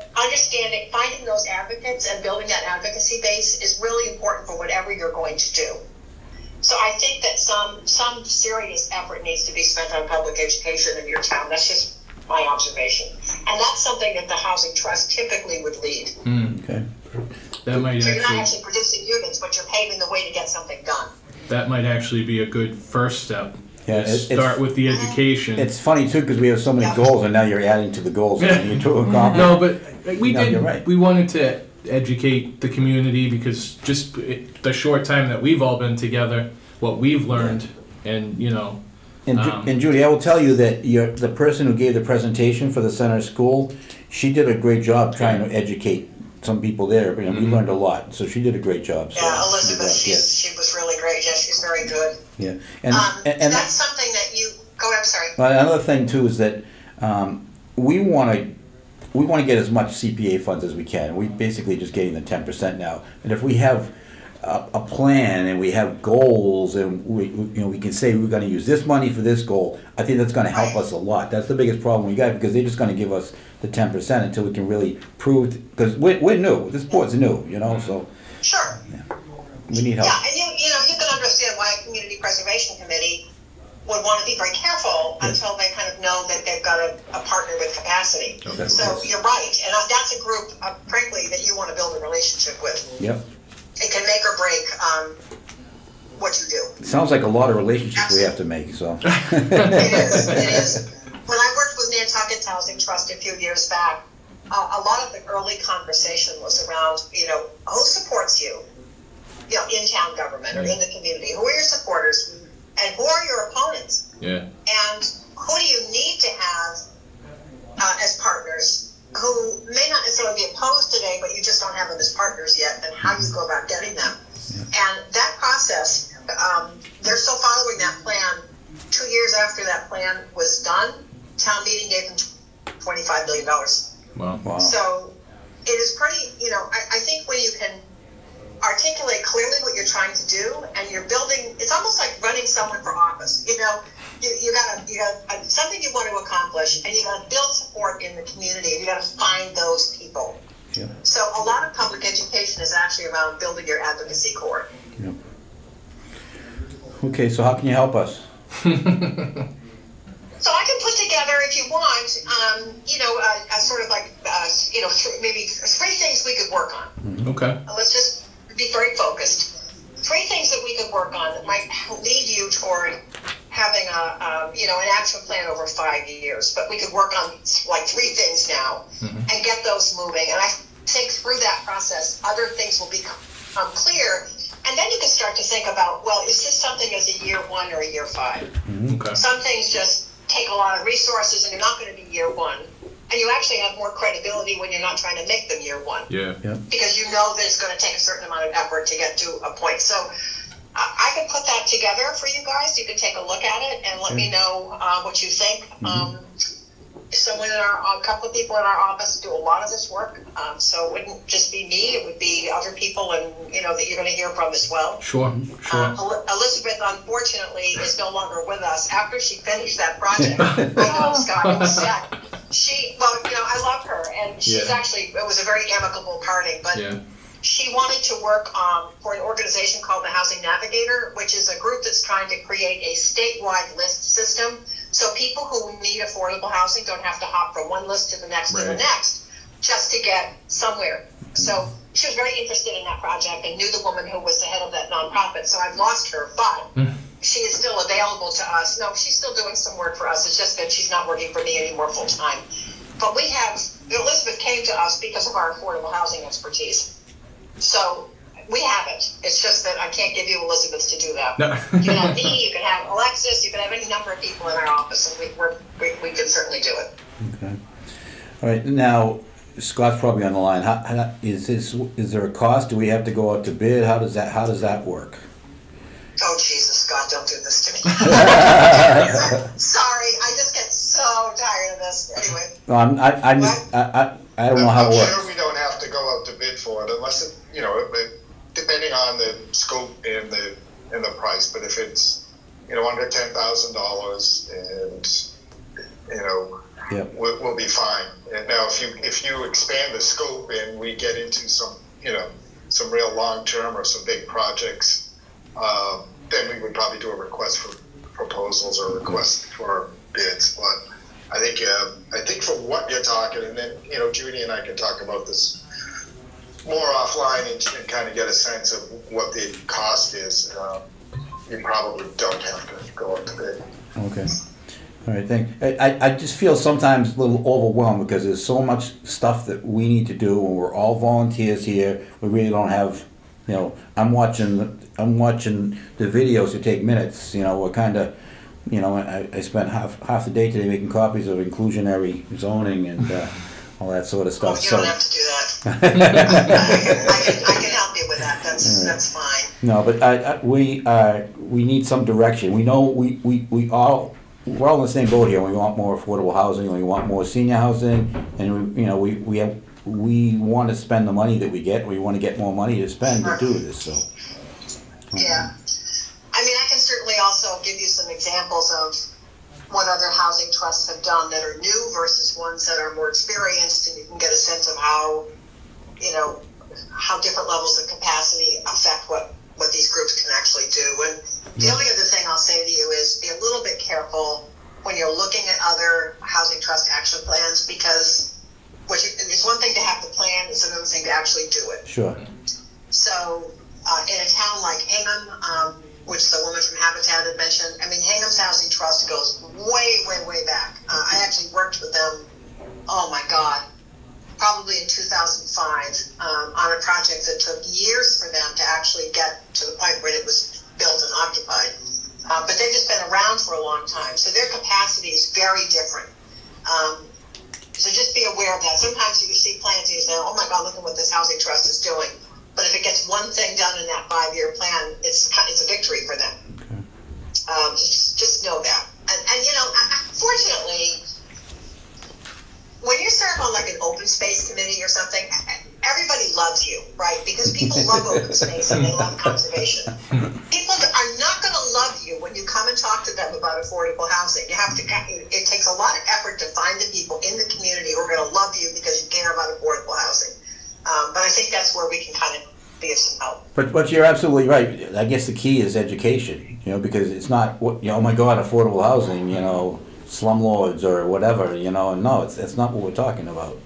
finding those advocates and building that advocacy base is really important for whatever you're going to do. So I think that some serious effort needs to be spent on public education in your town. That's just my observation. And that's something that the Housing Trust typically would lead. Okay. That might so you're not actually producing units, but you're paving the way to get something done. That might actually be a good first step. Yeah, start with the education. It's funny too because we have so many goals, and now you're adding to the goals. No, but we did. You're right. We wanted to educate the community because just the short time that we've all been together, what we've learned, and And Judy, I will tell you that the person who gave the presentation for the center school, she did a great job trying to educate some people there, and we learned a lot. So she did a great job. So Yeah, Elizabeth, she was really great. Yeah, she's very good. Yeah, and that's something that you go. I'm sorry. Another thing too is that we want to get as much CPA funds as we can. We basically just getting the 10% now, and if we have a plan and we have goals and we can say we're going to use this money for this goal, I think that's going to help us a lot. That's the biggest problem we got, because they're just going to give us the 10% until we can really prove, because we're new. This board's new, so. Sure. Yeah, we need help. Yeah, and you can understand why a community preservation committee would want to be very careful until they kind of know that they've got a partner with capacity. Okay. So you're right, and that's a group, frankly, that you want to build a relationship with. Yep. It can make or break what you do. It sounds like a lot of relationships we have to make. So it is. When I worked with Nantucket Housing Trust a few years back, a lot of the early conversation was around, who supports you, in town government or in the community. Who are your supporters, and who are your opponents? Yeah. And who do you need to have as partners? Who may not necessarily be opposed today, but you just don't have them as partners yet, and how you go about getting them. Yeah. And that process, they're still following that plan. 2 years after that plan was done, town meeting gave them $25 billion. Wow. So it is pretty, I think when you can articulate clearly what you're trying to do, and you're building, it's almost like running someone for office. You got something you want to accomplish, and you got to build support in the community. You got to find those people. Yeah. So a lot of public education is actually around building your advocacy core. Yep. Okay, so how can you help us? So I can put together, if you want, a sort of like, maybe 3 things we could work on. Mm-hmm. Okay. Let's just be very focused. 3 things that we could work on that might lead you toward having an action plan over 5 years. But we could work on like 3 things now and get those moving. And I think through that process, other things will become clear. And then you can start to think about, well, is this something as a year 1 or a year 5? Mm-hmm. Okay. Some things just take a lot of resources, and they're not going to be year 1. And you actually have more credibility when you're not trying to make them year 1. Yeah. Because you know that it's going to take a certain amount of effort to get to a point. So I can put that together for you guys. You can take a look at it and let me know what you think. A couple of people in our office do a lot of this work. So it wouldn't just be me. It would be other people and, that you're going to hear from as well. Sure. Elizabeth, unfortunately, is no longer with us. After she finished that project, I know Scott was sad. I love her, and she's actually, it was a very amicable parting, but she wanted to work for an organization called the Housing Navigator, which is a group that's trying to create a statewide list system, so people who need affordable housing don't have to hop from one list to the next to the next, just to get somewhere. So she was very interested in that project and knew the woman who was the head of that nonprofit, so I've lost her, but she is still available to us. No, she's still doing some work for us. It's just that she's not working for me anymore full time. But Elizabeth came to us because of our affordable housing expertise. So we have it. It's just that I can't give you Elizabeth to do that. No. You can have me, you can have Alexis, you can have any number of people in our office, and we can certainly do it. Okay. All right. Now, Scott's probably on the line. Is there a cost? Do we have to go out to bid? How does that work? Oh, Jesus, Scott, don't do this to me. Sorry, I just get so tired of this. Anyway. No, I don't know how it works. I'm sure we don't have to go out to bid for it unless depending on the scope and the price. But if it's under $10,000, and we'll be fine. And now if you expand the scope and we get into some real long term or some big projects. Then we would probably do a request for proposals or request for bids. But I think for what you're talking, and then Judy and I can talk about this more offline and kind of get a sense of what the cost is. You probably don't have to go out to bid. Okay. All right. Thank you. I just feel sometimes a little overwhelmed because there's so much stuff that we need to do, and we're all volunteers here. We really don't have. I'm watching the videos that take minutes. We're kind of, you know, I spent half the day today making copies of inclusionary zoning and all that sort of Oh, stuff. you don't have to do that. I can help you with that. That's fine. No, but we need some direction. We know we're all in the same boat here. We want more affordable housing. We want more senior housing, and we want to spend the money that we get. We want to get more money to spend to do this. So. Yeah. I mean, I can certainly also give you some examples of what other housing trusts have done that are new versus ones that are more experienced, and you can get a sense of how, how different levels of capacity affect what these groups can actually do. And the only other thing I'll say to you is be a little bit careful when you're looking at other housing trust action plans, because it's one thing to have the plan, it's another thing to actually do it. Sure. So in a town like Hingham, which the woman from Habitat had mentioned, I mean, Hingham's Housing Trust goes way, way, way back. I actually worked with them, oh my God, probably in 2005 on a project that took years for them to actually get to the point where it was built and occupied. But they've just been around for a long time, so their capacity is very different. So just be aware of that. Sometimes you see plans and you say, oh my God, look at what this housing trust is doing. But if it gets one thing done in that 5-year plan, it's a victory for them. Okay. Just know that. And fortunately, when you serve on like an open space committee or something, everybody loves you, right? Because people love open space and they love conservation. People are not going to love you when you come and talk to them about affordable housing. It takes a lot of effort to find the people in the community who are going to love you because you care about affordable housing. But I think that's where we can kind of be of some help. But you're absolutely right. I guess the key is education, because it's not, oh my God, affordable housing, slumlords or whatever, no, it's not what we're talking about,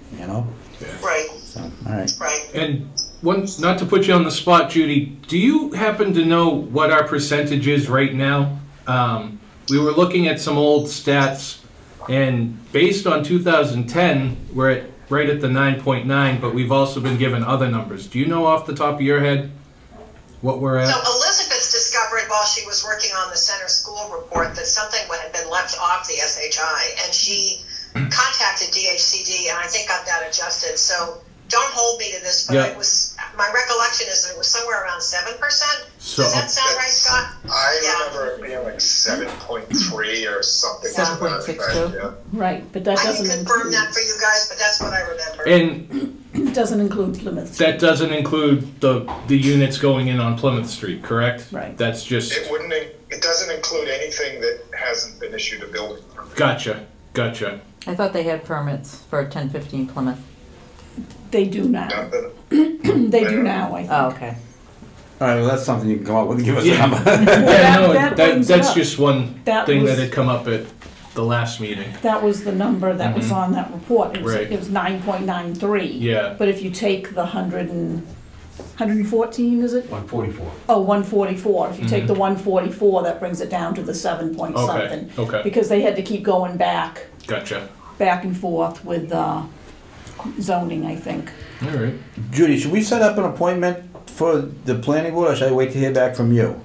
Right. So, all right. Right. And not to put you on the spot, Judy, do you happen to know what our percentage is right now? We were looking at some old stats, and based on 2010, we're at right at the 9.9, but we've also been given other numbers. Do you know off the top of your head what we're at? So Elizabeth's discovered while she was working on the center school report that something had been left off the SHI, and she contacted DHCD, and I think got that adjusted. So don't hold me to this, but it was, my recollection is that it was somewhere around 7%. Does that sound right, Scott? I remember it being like 7.3 or something. 7.62. Yeah. Right, but that I doesn't can confirm include, that for you guys, but that's what I remember. And it doesn't include Plymouth. that doesn't include the units going in on Plymouth Street, correct? Right. That's just... It doesn't include anything that hasn't been issued a building permit. Gotcha. I thought they had permits for 1015 Plymouth. They do now. They do now, I think. Oh, okay. All right, well, that's something you can come up with and give us Yeah. a number. that brings it that's up. just one That thing was- that had come up at the last meeting. That was the number that was on that report. It was, Right. it was 9.93. Yeah. But if you take the 114, is it? 144. Oh, 144. If you take the 144, that brings it down to the 7 point something. Okay. Because they had to keep going back Gotcha. and forth with zoning, I think. All right. Judy, should we set up an appointment for the planning board, or should I wait to hear back from you?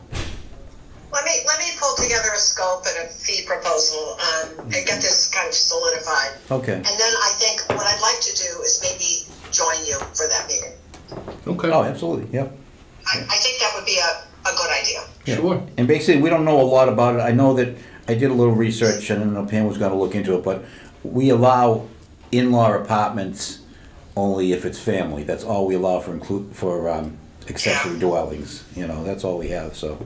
Let me pull together a scope and a fee proposal and get this kind of solidified. Okay. And then I think what I'd like to do is maybe join you for that meeting. Okay. Oh, absolutely, yep. I think that would be a good idea. Yeah. Sure. And basically, we don't know a lot about it. I know that I did a little research, and I know Pam was going to look into it, but we allow in-law apartments only if it's family. That's all we allow for accessory dwellings. That's all we have. So.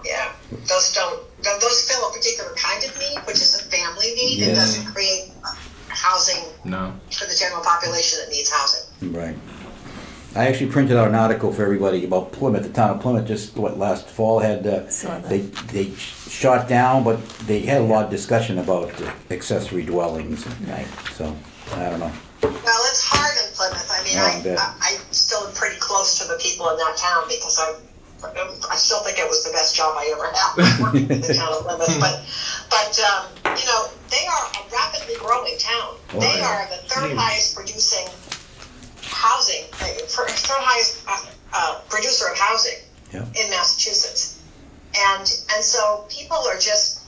Yeah, those fill a particular kind of need, which is a family need. Yeah. It doesn't create housing No. for the general population that needs housing. Right. I actually printed out an article for everybody about Plymouth. The town of Plymouth just last fall had Saw that. they shot down, but they had a lot of discussion about accessory dwellings. Right. So I don't know. Well, it's hard in Plymouth. I mean, Oh, I bet. I still am pretty close to the people in that town because I still think it was the best job I ever had working in the town of Plymouth. But they are a rapidly growing town. Oh, They yeah. are the third highest producing housing, third highest producer of housing Yeah. in Massachusetts, and so people are just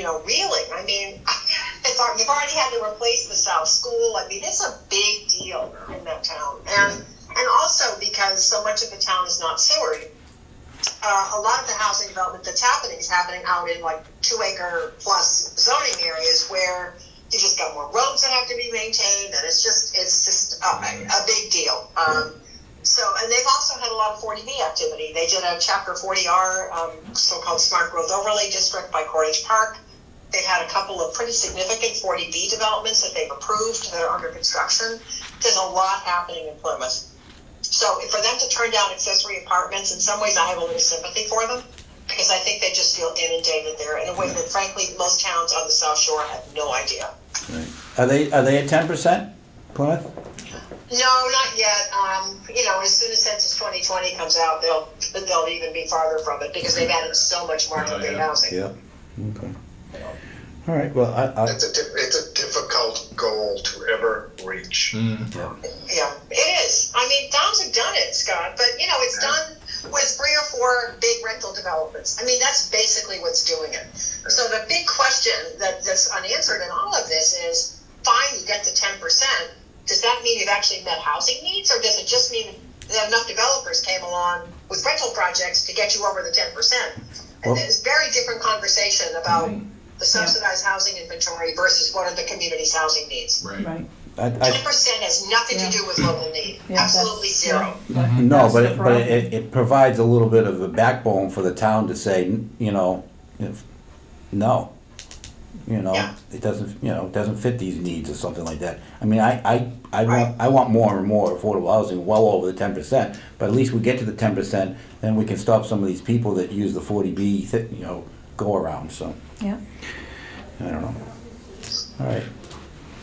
reeling. I mean, you've already had to replace the South School. I mean, it's a big deal in that town. And also because so much of the town is not sewered, a lot of the housing development that's happening is happening out in like 2-acre plus zoning areas where you just got more roads that have to be maintained, and it's just a big deal. And they've also had a lot of 40B activity. They did a Chapter 40R, so-called Smart Growth Overlay District by Cordage Park. They've had a couple of pretty significant 40B developments that they've approved that are under construction. There's a lot happening in Plymouth. So for them to turn down accessory apartments, in some ways I have a little sympathy for them, because I think they just feel inundated there in a way that, frankly, most towns on the South Shore have no idea. Right. Are they at 10%, Plymouth? No, not yet. As soon as Census 2020 comes out, they'll even be farther from it because they've added so much market rate housing. Yeah. Okay. All right. Well, it's a difficult goal to ever reach. Yeah, it is. I mean, towns have done it, Scott, but it's done with 3 or 4 big rental developments. I mean, that's basically what's doing it. So the big question that's unanswered in all of this is, fine, you get to 10%. Does that mean you've actually met housing needs, or does it just mean that enough developers came along with rental projects to get you over the 10%? And there's a very different conversation about the subsidized housing inventory versus what are the community's housing needs. Right. 10% has nothing to do with local need. Absolutely zero. No, but it provides a little bit of a backbone for the town to say, no. It doesn't fit these needs or something like that. I mean, I want more and more affordable housing, well over the 10%. But at least we get to the 10%, then we can stop some of these people that use the 40B, go around. So Yeah. I don't know. All right.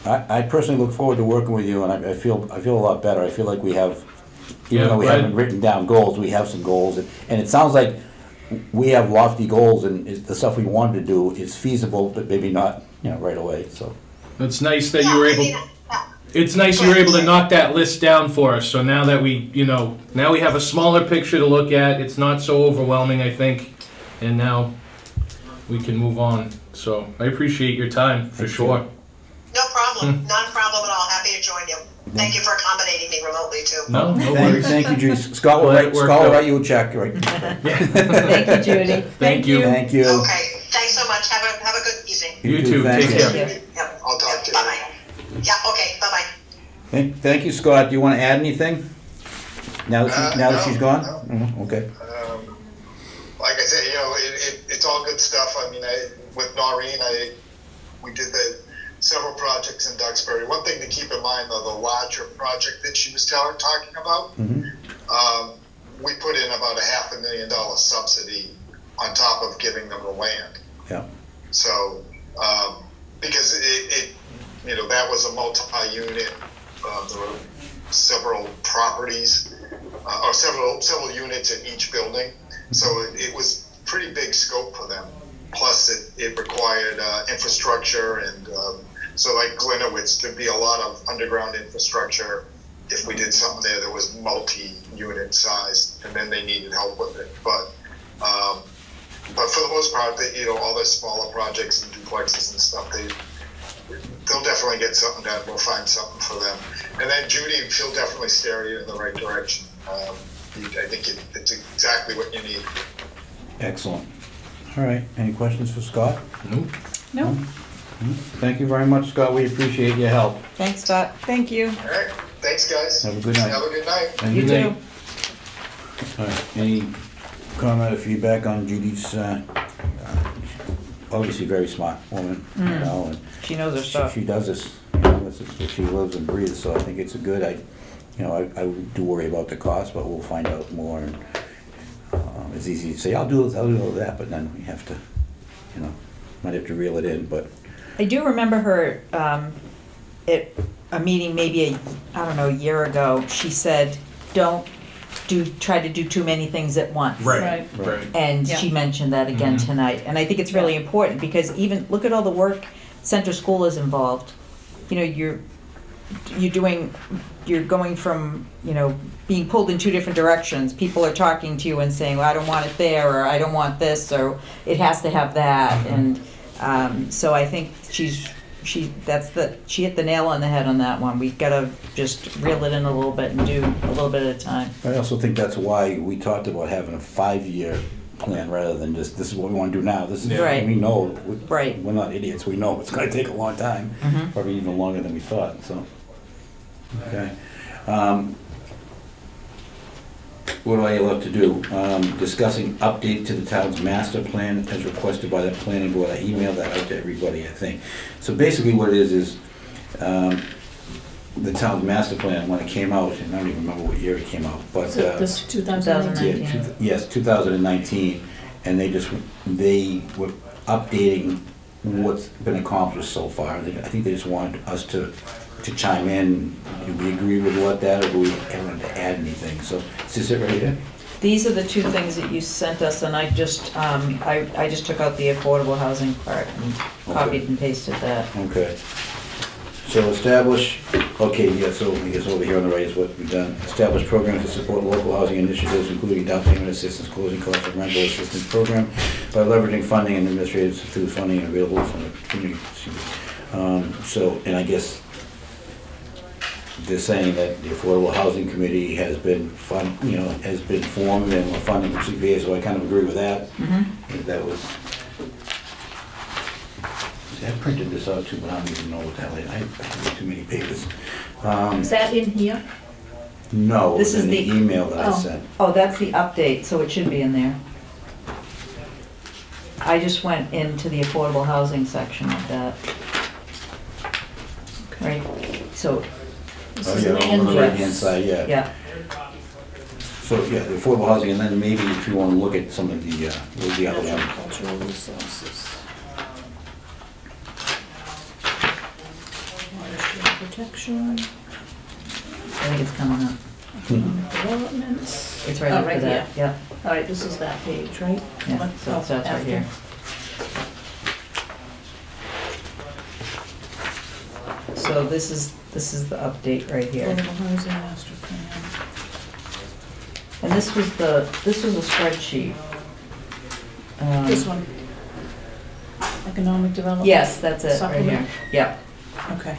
I personally look forward to working with you, and I feel a lot better. I feel like we have, even though we haven't written down goals, we have some goals, and it sounds like we have lofty goals, and the stuff we wanted to do is feasible, but maybe not, right away. So it's nice that you were able. It's nice you were able to knock that list down for us. So now that we, now we have a smaller picture to look at. It's not so overwhelming, I think, and now we can move on. So I appreciate your time for sure. No problem. Not a problem at all. Happy to join you. Thank you for accommodating me remotely too. No worries. Thank you, Judy. Scott will write you a check. Right? Thank you, Judy. Thank you. Thank you. Okay. Thanks so much. Have a good evening. You too. Take care. Yep. I'll talk to you. Bye-bye. Yeah, okay. Bye-bye. Thank you, Scott. Do you want to add anything? Now that she's gone? No. Okay. Like I said, it's all good stuff. I mean, with Noreen, we did several projects in Duxbury. One thing to keep in mind, though, the larger project that she was talking about, we put in about a $500,000 subsidy on top of giving them the land. Yeah. So, because that was a multi-unit, there were several properties, or several units in each building. So it was pretty big scope for them. Plus, it required infrastructure, and so like Glenowitz, there'd be a lot of underground infrastructure if we did something there that was multi-unit size, and then they needed help with it. But for the most part, all the smaller projects and duplexes and stuff, they'll definitely get something done. We'll find something for them. And then Judy, she'll definitely steer you in the right direction. I think it's exactly what you need. Excellent. All right. Any questions for Scott? No. Thank you very much, Scott. We appreciate your help. Thanks, Scott. Thank you. All right. Thanks, guys. Have a good night. Have a good night. And You too. All right. Any comment or feedback on Judy's? Obviously, very smart woman. And She knows her stuff. She does this. This is what she lives and breathes. So I think it's a good. I do worry about the cost, but we'll find out more. And it's easy to say I'll do this, I'll do that, but then we have to, might have to reel it in. But I do remember her at a meeting maybe a year ago. She said, "Don't try to do too many things at once." Right. And she mentioned that again tonight. And I think it's really important because even look at all the work Center School is involved. You're going from, being pulled in 2 different directions. People are talking to you and saying, well, I don't want it there, or I don't want this, or it has to have that. And So I think she hit the nail on the head on that one. We gotta just reel it in a little bit and do a little bit at a time. I also think that's why we talked about having a 5-year plan rather than just, this is what we want to do now. This is, Right. we know, Right. we're not idiots, we know it's going to take a long time, probably even longer than we thought, so. Okay. What do I love to do? Discussing update to the town's master plan as requested by the planning board. I emailed that out to everybody, I think. So basically what it is the town's master plan, when it came out, and I don't even remember what year it came out, but. Is it this 2019? Yeah, yes, 2019, and they were updating what's been accomplished so far. I think they just wanted us to chime in. Do we agree with what that, or do we want to add anything? So, is this it right here? These are the two things that you sent us, and I just took out the affordable housing part and copied and pasted that. Okay. So establish, okay, yeah, so I guess over here on the right is what we've done. Establish programs to support local housing initiatives, including down payment assistance, closing costs of rental assistance program, by leveraging funding and administrative through funding available from the community. So, and I guess they're saying that the Affordable Housing Committee has been has been formed and we're funding for CPA, so I kind of agree with that. That was. I printed this out too, but I don't even know what the hell I have too many papers. Is that in here? No, This is in the the- email that I Oh. sent. Oh, that's the update, so it should be in there. I just went into the affordable housing section of that. Right, so, This Oh is yeah, land on the right hand use. side, yeah. yeah, So yeah, the affordable housing, and then maybe if you want to look at some of the other one. Cultural resources. Watershed protection, I think it's coming up. economic developments. It's right Oh, after right that, here. yeah, All right, this is that page, right? yeah, What- so it starts right after. here. So this is the update right here. Affordable housing master plan. And this was a spreadsheet. This one. Economic development. Yes, that's it, right Supplement. here, yep. Okay.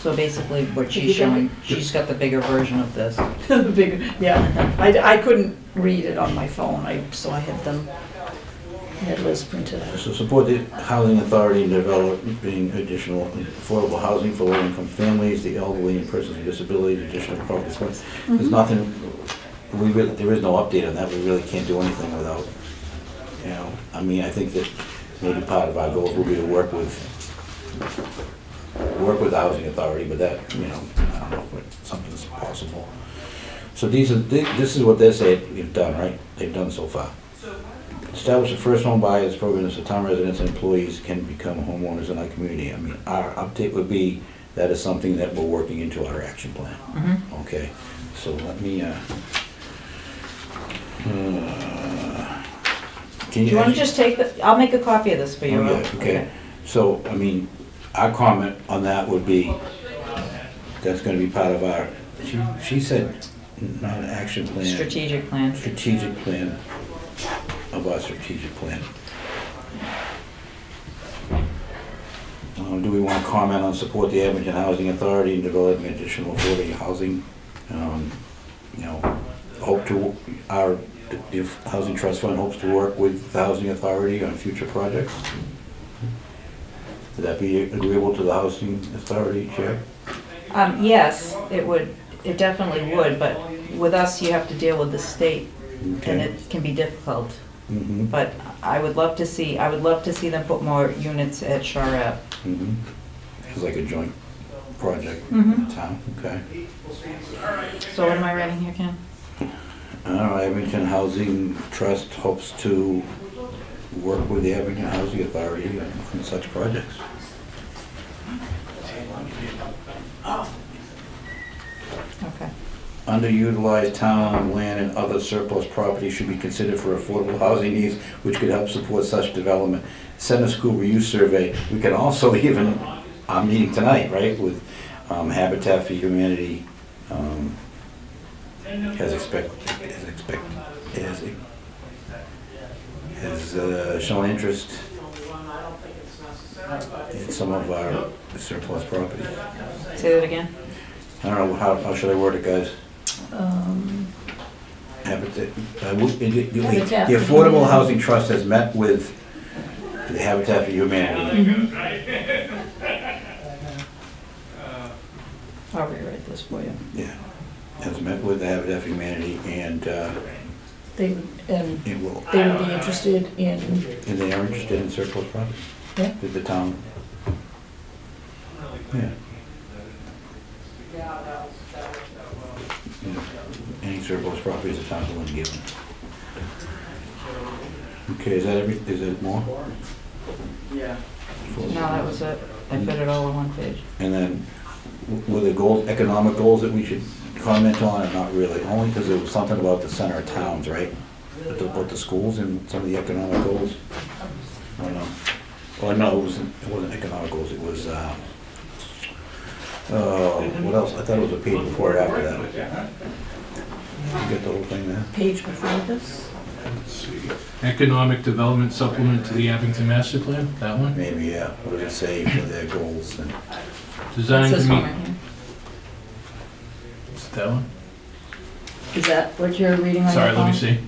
So basically what Did she's you get showing, she's got the bigger version of this. The big, yeah. I couldn't read it on my phone, so I had them, I had Liz print it out. So support the housing authority in developing additional affordable housing for low-income families, the elderly, and persons with disabilities, additional property. There's nothing, there is no update on that. We really can't do anything without, I mean, I think that maybe part of our goals will be to work with the housing authority, but that, I don't know if something's possible. So this is what they say they've done, right? They've done so far. Establish a first home buyers program so town residents and employees can become homeowners in our community. I mean, our update would be that is something that we're working into our action plan. Okay, so let me, Do you want to just take I'll make a copy of this for you. Oh, yeah, okay. So, I mean, our comment on that would be, that's gonna be part of our, she said, not an action plan. Strategic plan. Strategic plan of our strategic plan. Do we want to comment on support the Abington Housing Authority in developing additional affordable housing? The Housing Trust Fund hopes to work with the Housing Authority on future projects. Would that be agreeable to the Housing Authority, Chair? Yes, it would, it definitely would, but with us, you have to deal with the state, and Okay. it can be difficult. Mm-hmm. But I would love to see them put more units at Shar Ave. Mm-hmm. It's like a joint project in the town, okay. So what am I writing here, Ken? Abington Housing Trust hopes to work with the Abington Housing Authority on such projects. Okay. Underutilized town land and other surplus property should be considered for affordable housing needs, which could help support such development. Center School reuse survey. We can also even, our meeting tonight, right, with Habitat for Humanity has shown interest in some of our surplus property. Say that again? I don't know, how should I word it, guys? Habitat, the Affordable Housing Trust has met with the Habitat for Humanity. I'll rewrite this for you. Yeah, has met with the Habitat for Humanity, and They would be interested in, and they are interested in surplus property. Yeah. Did the town? Yeah. Any surplus property is the town willing to give them. Okay, is that is it more? No, that was it. I put it all on one page. And then, were the goals, economic goals that we should comment on, or not really? Only because there was something about the center of towns, right? About the schools and some of the economic goals? I don't know. Well, no, it wasn't economic goals, it was, what else? I thought it was a page before or after that. You get the whole thing there? page before this. Let's see. Economic Development Supplement to the Abington Master Plan, that one? Maybe, yeah. What did it say for their goals and? Design This to one meet, right here. is that one? Is that what you're reading on your Sorry, let me phone? see.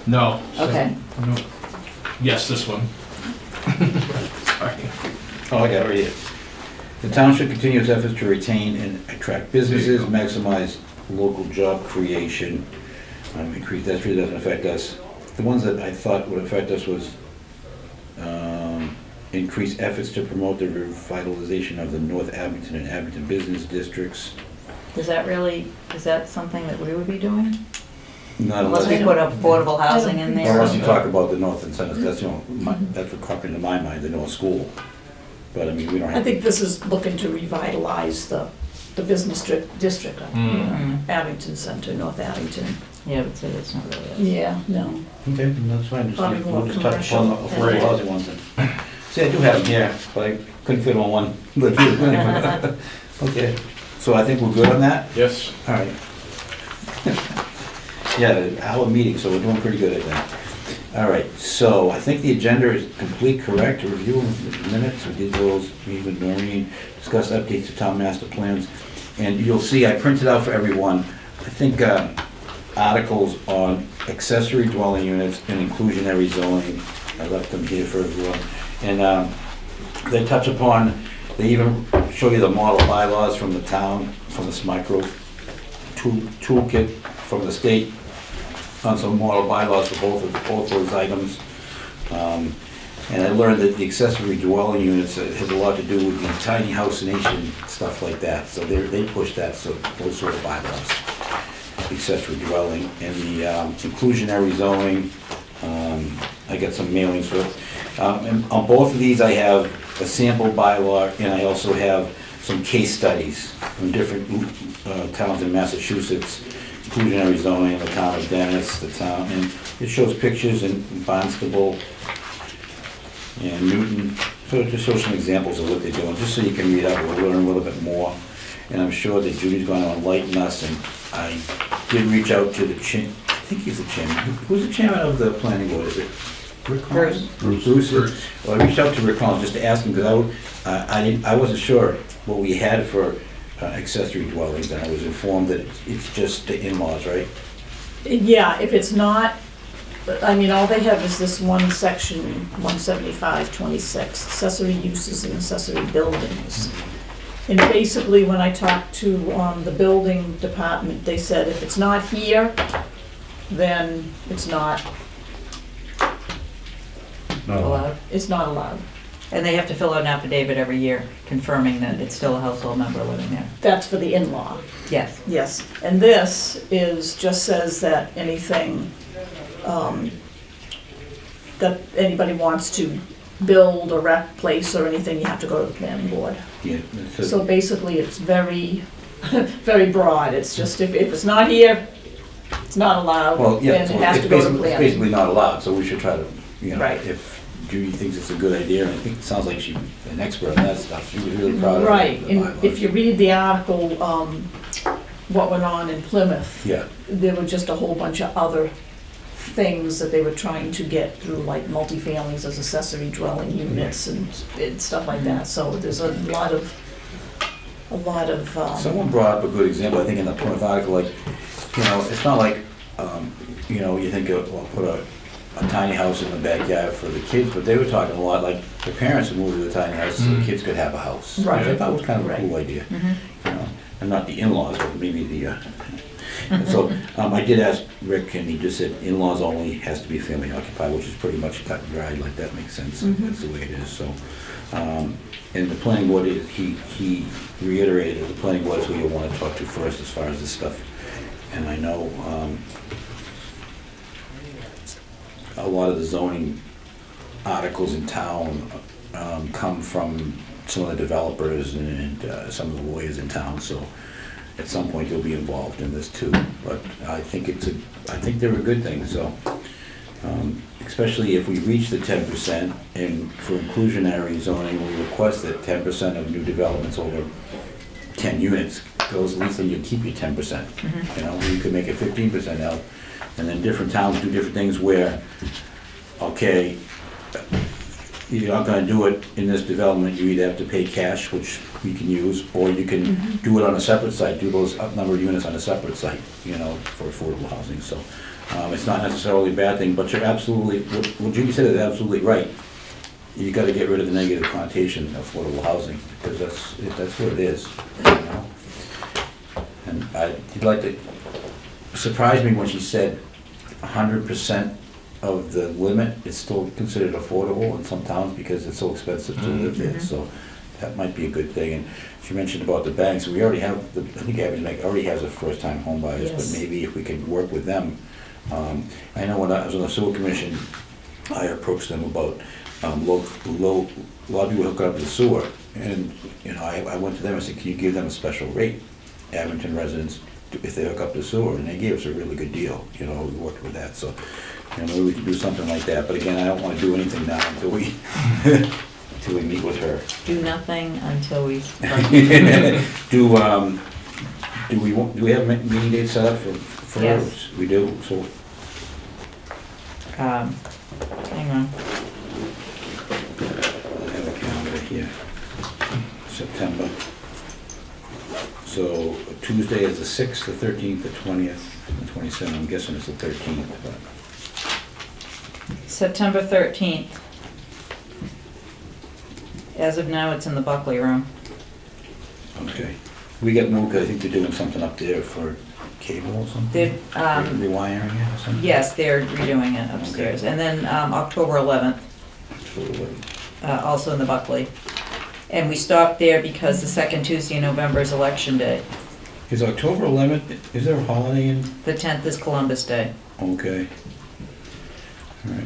No. Okay. No. Yes, this one. Sorry. Oh, I got it right here. The town should continue its efforts to retain and attract businesses, maximize local job creation, increase, that really doesn't affect us. The ones that I thought would affect us was increase efforts to promote the revitalization of the North Abington and Abington business districts. Is that something that we would be doing? Not Unless we put affordable housing in there? Unless you talk about the North and Center, that's, you know, that's what comes into my mind, the North School. But I mean, we don't I have. think this is looking to revitalize the business district, Abington Center, North Abington. Yeah, but say that's not really it. Yeah, no. Okay, that's fine. Probably more We'll just touch upon the commercial. affordable housing ones then. See, I do have them here, but I couldn't fit them on one. Okay, so I think we're good on that? Yes. All right. Yeah, an hour meeting, so we're doing pretty good at that. All right, so I think the agenda is complete, correct? To review the minutes, we did those, meet with Noreen, discuss updates to town master plans. And you'll see, I printed out for everyone, I think, articles on accessory dwelling units and inclusionary zoning. I left them here for everyone. And they touch upon, they even show you the model bylaws from the town, from this micro toolkit from the state on some model bylaws for both those items. And I learned that the accessory dwelling units has a lot to do with the tiny house nation, stuff like that. So they push that, so those sort of bylaws. Accessory dwelling and the inclusionary zoning. I got some mailings for it. And on both of these, I have a sample bylaw, and I also have some case studies from different towns in Massachusetts. Inclusionary zoning, the town of Dennis, the town, and it shows pictures in Barnstable and Newton. So it just shows some examples of what they're doing, just so you can read up and learn a little bit more. And I'm sure that Judy's going to enlighten us, and I did reach out to the I think he's the chairman. Who's the chairman of the planning board? Is it Rick Collins? Bruce. Well, I reached out to Rick Collins just to ask him, because I wasn't sure what we had for accessory dwellings, and I was informed that it's just the in-laws, right? Yeah, if it's not, I mean, all they have is this one section, 175-26, accessory uses and accessory buildings. And basically, when I talked to the building department, they said if it's not here, then it's not Allowed. It's not allowed. And they have to fill out an affidavit every year confirming that it's still a household member living there. That's for the in-law. Yes. Yes, and this just says that anything that anybody wants to build or replace or anything, you have to go to the planning board. Yeah. So basically, it's very, very broad. It's just if it's not here, it's not allowed, Well, yeah, and so it has it's to go to basically, planning. it's basically not allowed, so we should try to, you know, Right. if Judy thinks it's a good idea, and I think it sounds like she's an expert on that stuff, she was really proud of it. Right, the and bylaws. if you read the article, what went on in Plymouth, Yeah, there were just a whole bunch of other things that they were trying to get through, like multifamilies as accessory dwelling units and stuff like that. So there's a lot of. Someone brought up a good example, I think in the Plymouth article, like, you know, it's not like, you know, you think of, well, put a tiny house in the backyard for the kids, but they were talking a lot, like, the parents would move to the tiny house so the kids could have a house. Right. Which I thought was kind of a cool idea, you know, and not the in-laws, but maybe the, so, I did ask Rick, and he just said in-laws only, has to be family occupied, which is pretty much cut and dried, like, that makes sense, that's the way it is, so. And the planning board, he reiterated, the planning board is who you want to talk to first as far as this stuff. And I know a lot of the zoning articles in town come from some of the developers and some of the lawyers in town, so at some point they'll be involved in this too. But I think I think they're a good thing, so. Especially if we reach the 10%, and for inclusionary zoning, we request that 10% of new developments over 10 units goes, at least then you keep your 10%. You know, you could make it 15% out, and then different towns do different things where, okay, you're not gonna do it in this development, you either have to pay cash, which we can use, or you can do it on a separate site, do those number of units on a separate site, you know, for affordable housing, so. It's not necessarily a bad thing, but you're absolutely, what Judy said is absolutely right. You gotta get rid of the negative connotation of affordable housing, because that's what it is, you know? And I'd like to, surprised me when she said 100% of the limit is still considered affordable in some towns because it's so expensive to live there, so that might be a good thing. And she mentioned about the banks, we already have, I think Abington already has a first-time home buyers, but maybe if we could work with them. I know when I was on the sewer commission, I approached them about a lot of people hook up to the sewer, and you know, I went to them and said, can you give them a special rate, Abington residents, if they hook up to the sewer, and they gave us a really good deal. You know, we worked with that, so you know, maybe we could do something like that. But again, I don't want to do anything now until we until we meet with her. Do nothing until we. Do we have meeting dates set up for Yes. We do, so. Hang on. I have a calendar here. September. So Tuesday is the 6th, the 13th, the 20th, the 27th. I'm guessing it's the 13th. But. September 13th. As of now, it's in the Buckley room. Okay. We got moved, 'cause I think they're doing something up there for cable or something? They're, rewiring it or something? yes, they're redoing it upstairs. Okay. And then October 11th, also in the Buckley. And we stopped there because the second Tuesday in November is Election Day. Is October 11th, is there a holiday in? The 10th is Columbus Day. Okay. All right.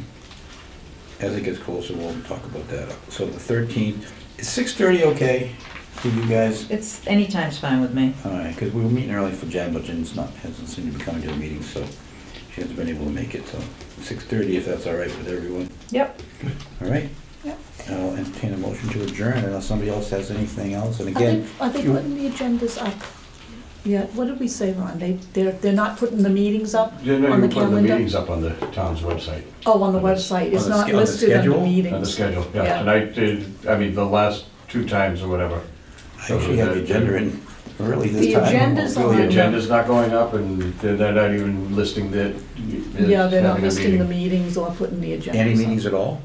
As it gets closer, we'll talk about that. So the 13th, is 6:30 okay for you guys? It's, anytime's fine with me. All right, because we were meeting early for Jen, but Jen's hasn't seemed to be coming to the meeting, so she hasn't been able to make it, so 6:30 if that's all right with everyone. Yep. All right? Yep. I'll entertain a motion to adjourn unless somebody else has anything else, and again. Are they putting the agendas up? Yeah, what did we say, Ron? They're not putting the meetings up They're not on the even putting the calendar? meetings up on the town's website. Oh, on the website, it's On the not on the listed under schedule? meetings. On the schedule, yeah. Yeah. Tonight, the last 2 times or whatever. I actually had the agenda in early this The time. agenda's Really, The on- agenda's not going up, and they're not even listing the. Yeah, they're not having a listing the meeting. meetings or putting the agendas up. Any meetings at all?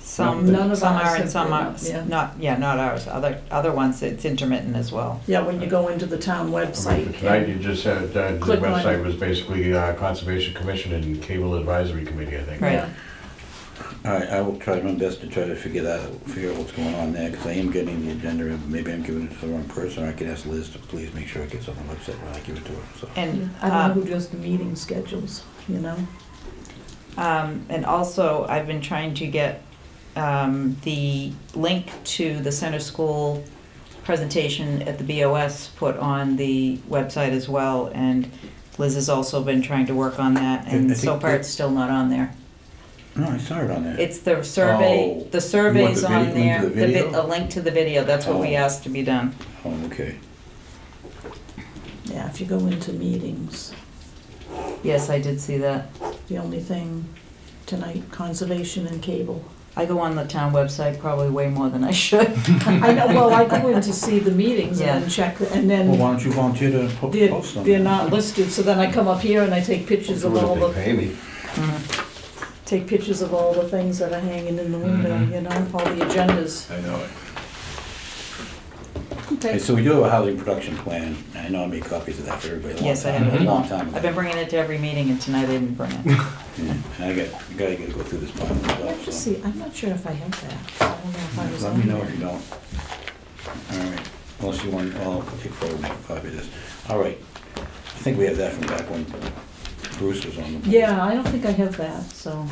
Some, None of some ours are have and some been are up, yeah. not ours. Other ones, it's intermittent as well. Yeah, when you go into the town I mean, website. for tonight, you just had, the Click on website it. was basically Conservation Commission and Cable Advisory Committee, I think. Right. Yeah. All right, I will try my best to try to figure out what's going on there, because I am getting the agenda, and maybe I'm giving it to the wrong person, or I could ask Liz to please make sure it gets on the website when I give it to her, so. And, I don't know who does the meeting schedules, you know? and also, I've been trying to get the link to the center school presentation at the BOS put on the website as well, and Liz has also been trying to work on that, I and think so far that- it's still not on there. No, I saw it on there. It's the survey, Oh. the survey's You want the on link there, to the video? a link to the video, that's what we Oh. asked to be done. Oh, okay. Yeah, if you go into meetings. Yes, I did see that. the only thing tonight, conservation and cable. I go on the town website probably way more than I should. I know, well, I go in to see the meetings and Yeah. then check, and Well, then why don't you volunteer to they're, post them? they're not listed, so then I come up here and I take pictures of all the, Pay me. take pictures of all the things that are hanging in the window, Mhm. you know, all the agendas. I know it. Okay, Okay, so we do have a housing production plan. I know I made copies of that for everybody a long Yes, I time, have. a long time ago. I've been bringing it to every meeting and tonight I didn't bring it. Yeah, and I gotta go through this part let's myself, just so. see, I'm not sure if I have that. I don't know if I was Let on me know there. if you don't. All right, unless you want, I'll take a photo, make a copy of this. All right, I think we have that from back when Bruce was on the board. Yeah, I don't think I have that, so,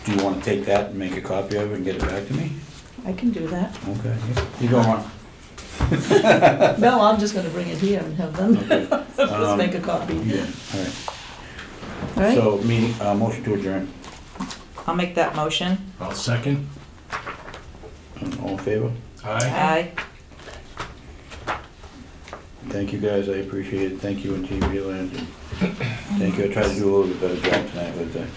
Do you wanna take that and make a copy of it and get it back to me? I can do that. Okay, you go on. No, I'm just gonna bring it here and have them, Okay. just make a copy. Yeah, all right. All right, So, meeting, motion to adjourn. I'll make that motion. I'll second. All in favor? Aye. Aye. Thank you, guys, I appreciate it. Thank you and Team Reland. Thank you, I tried to do a little bit better job tonight with that.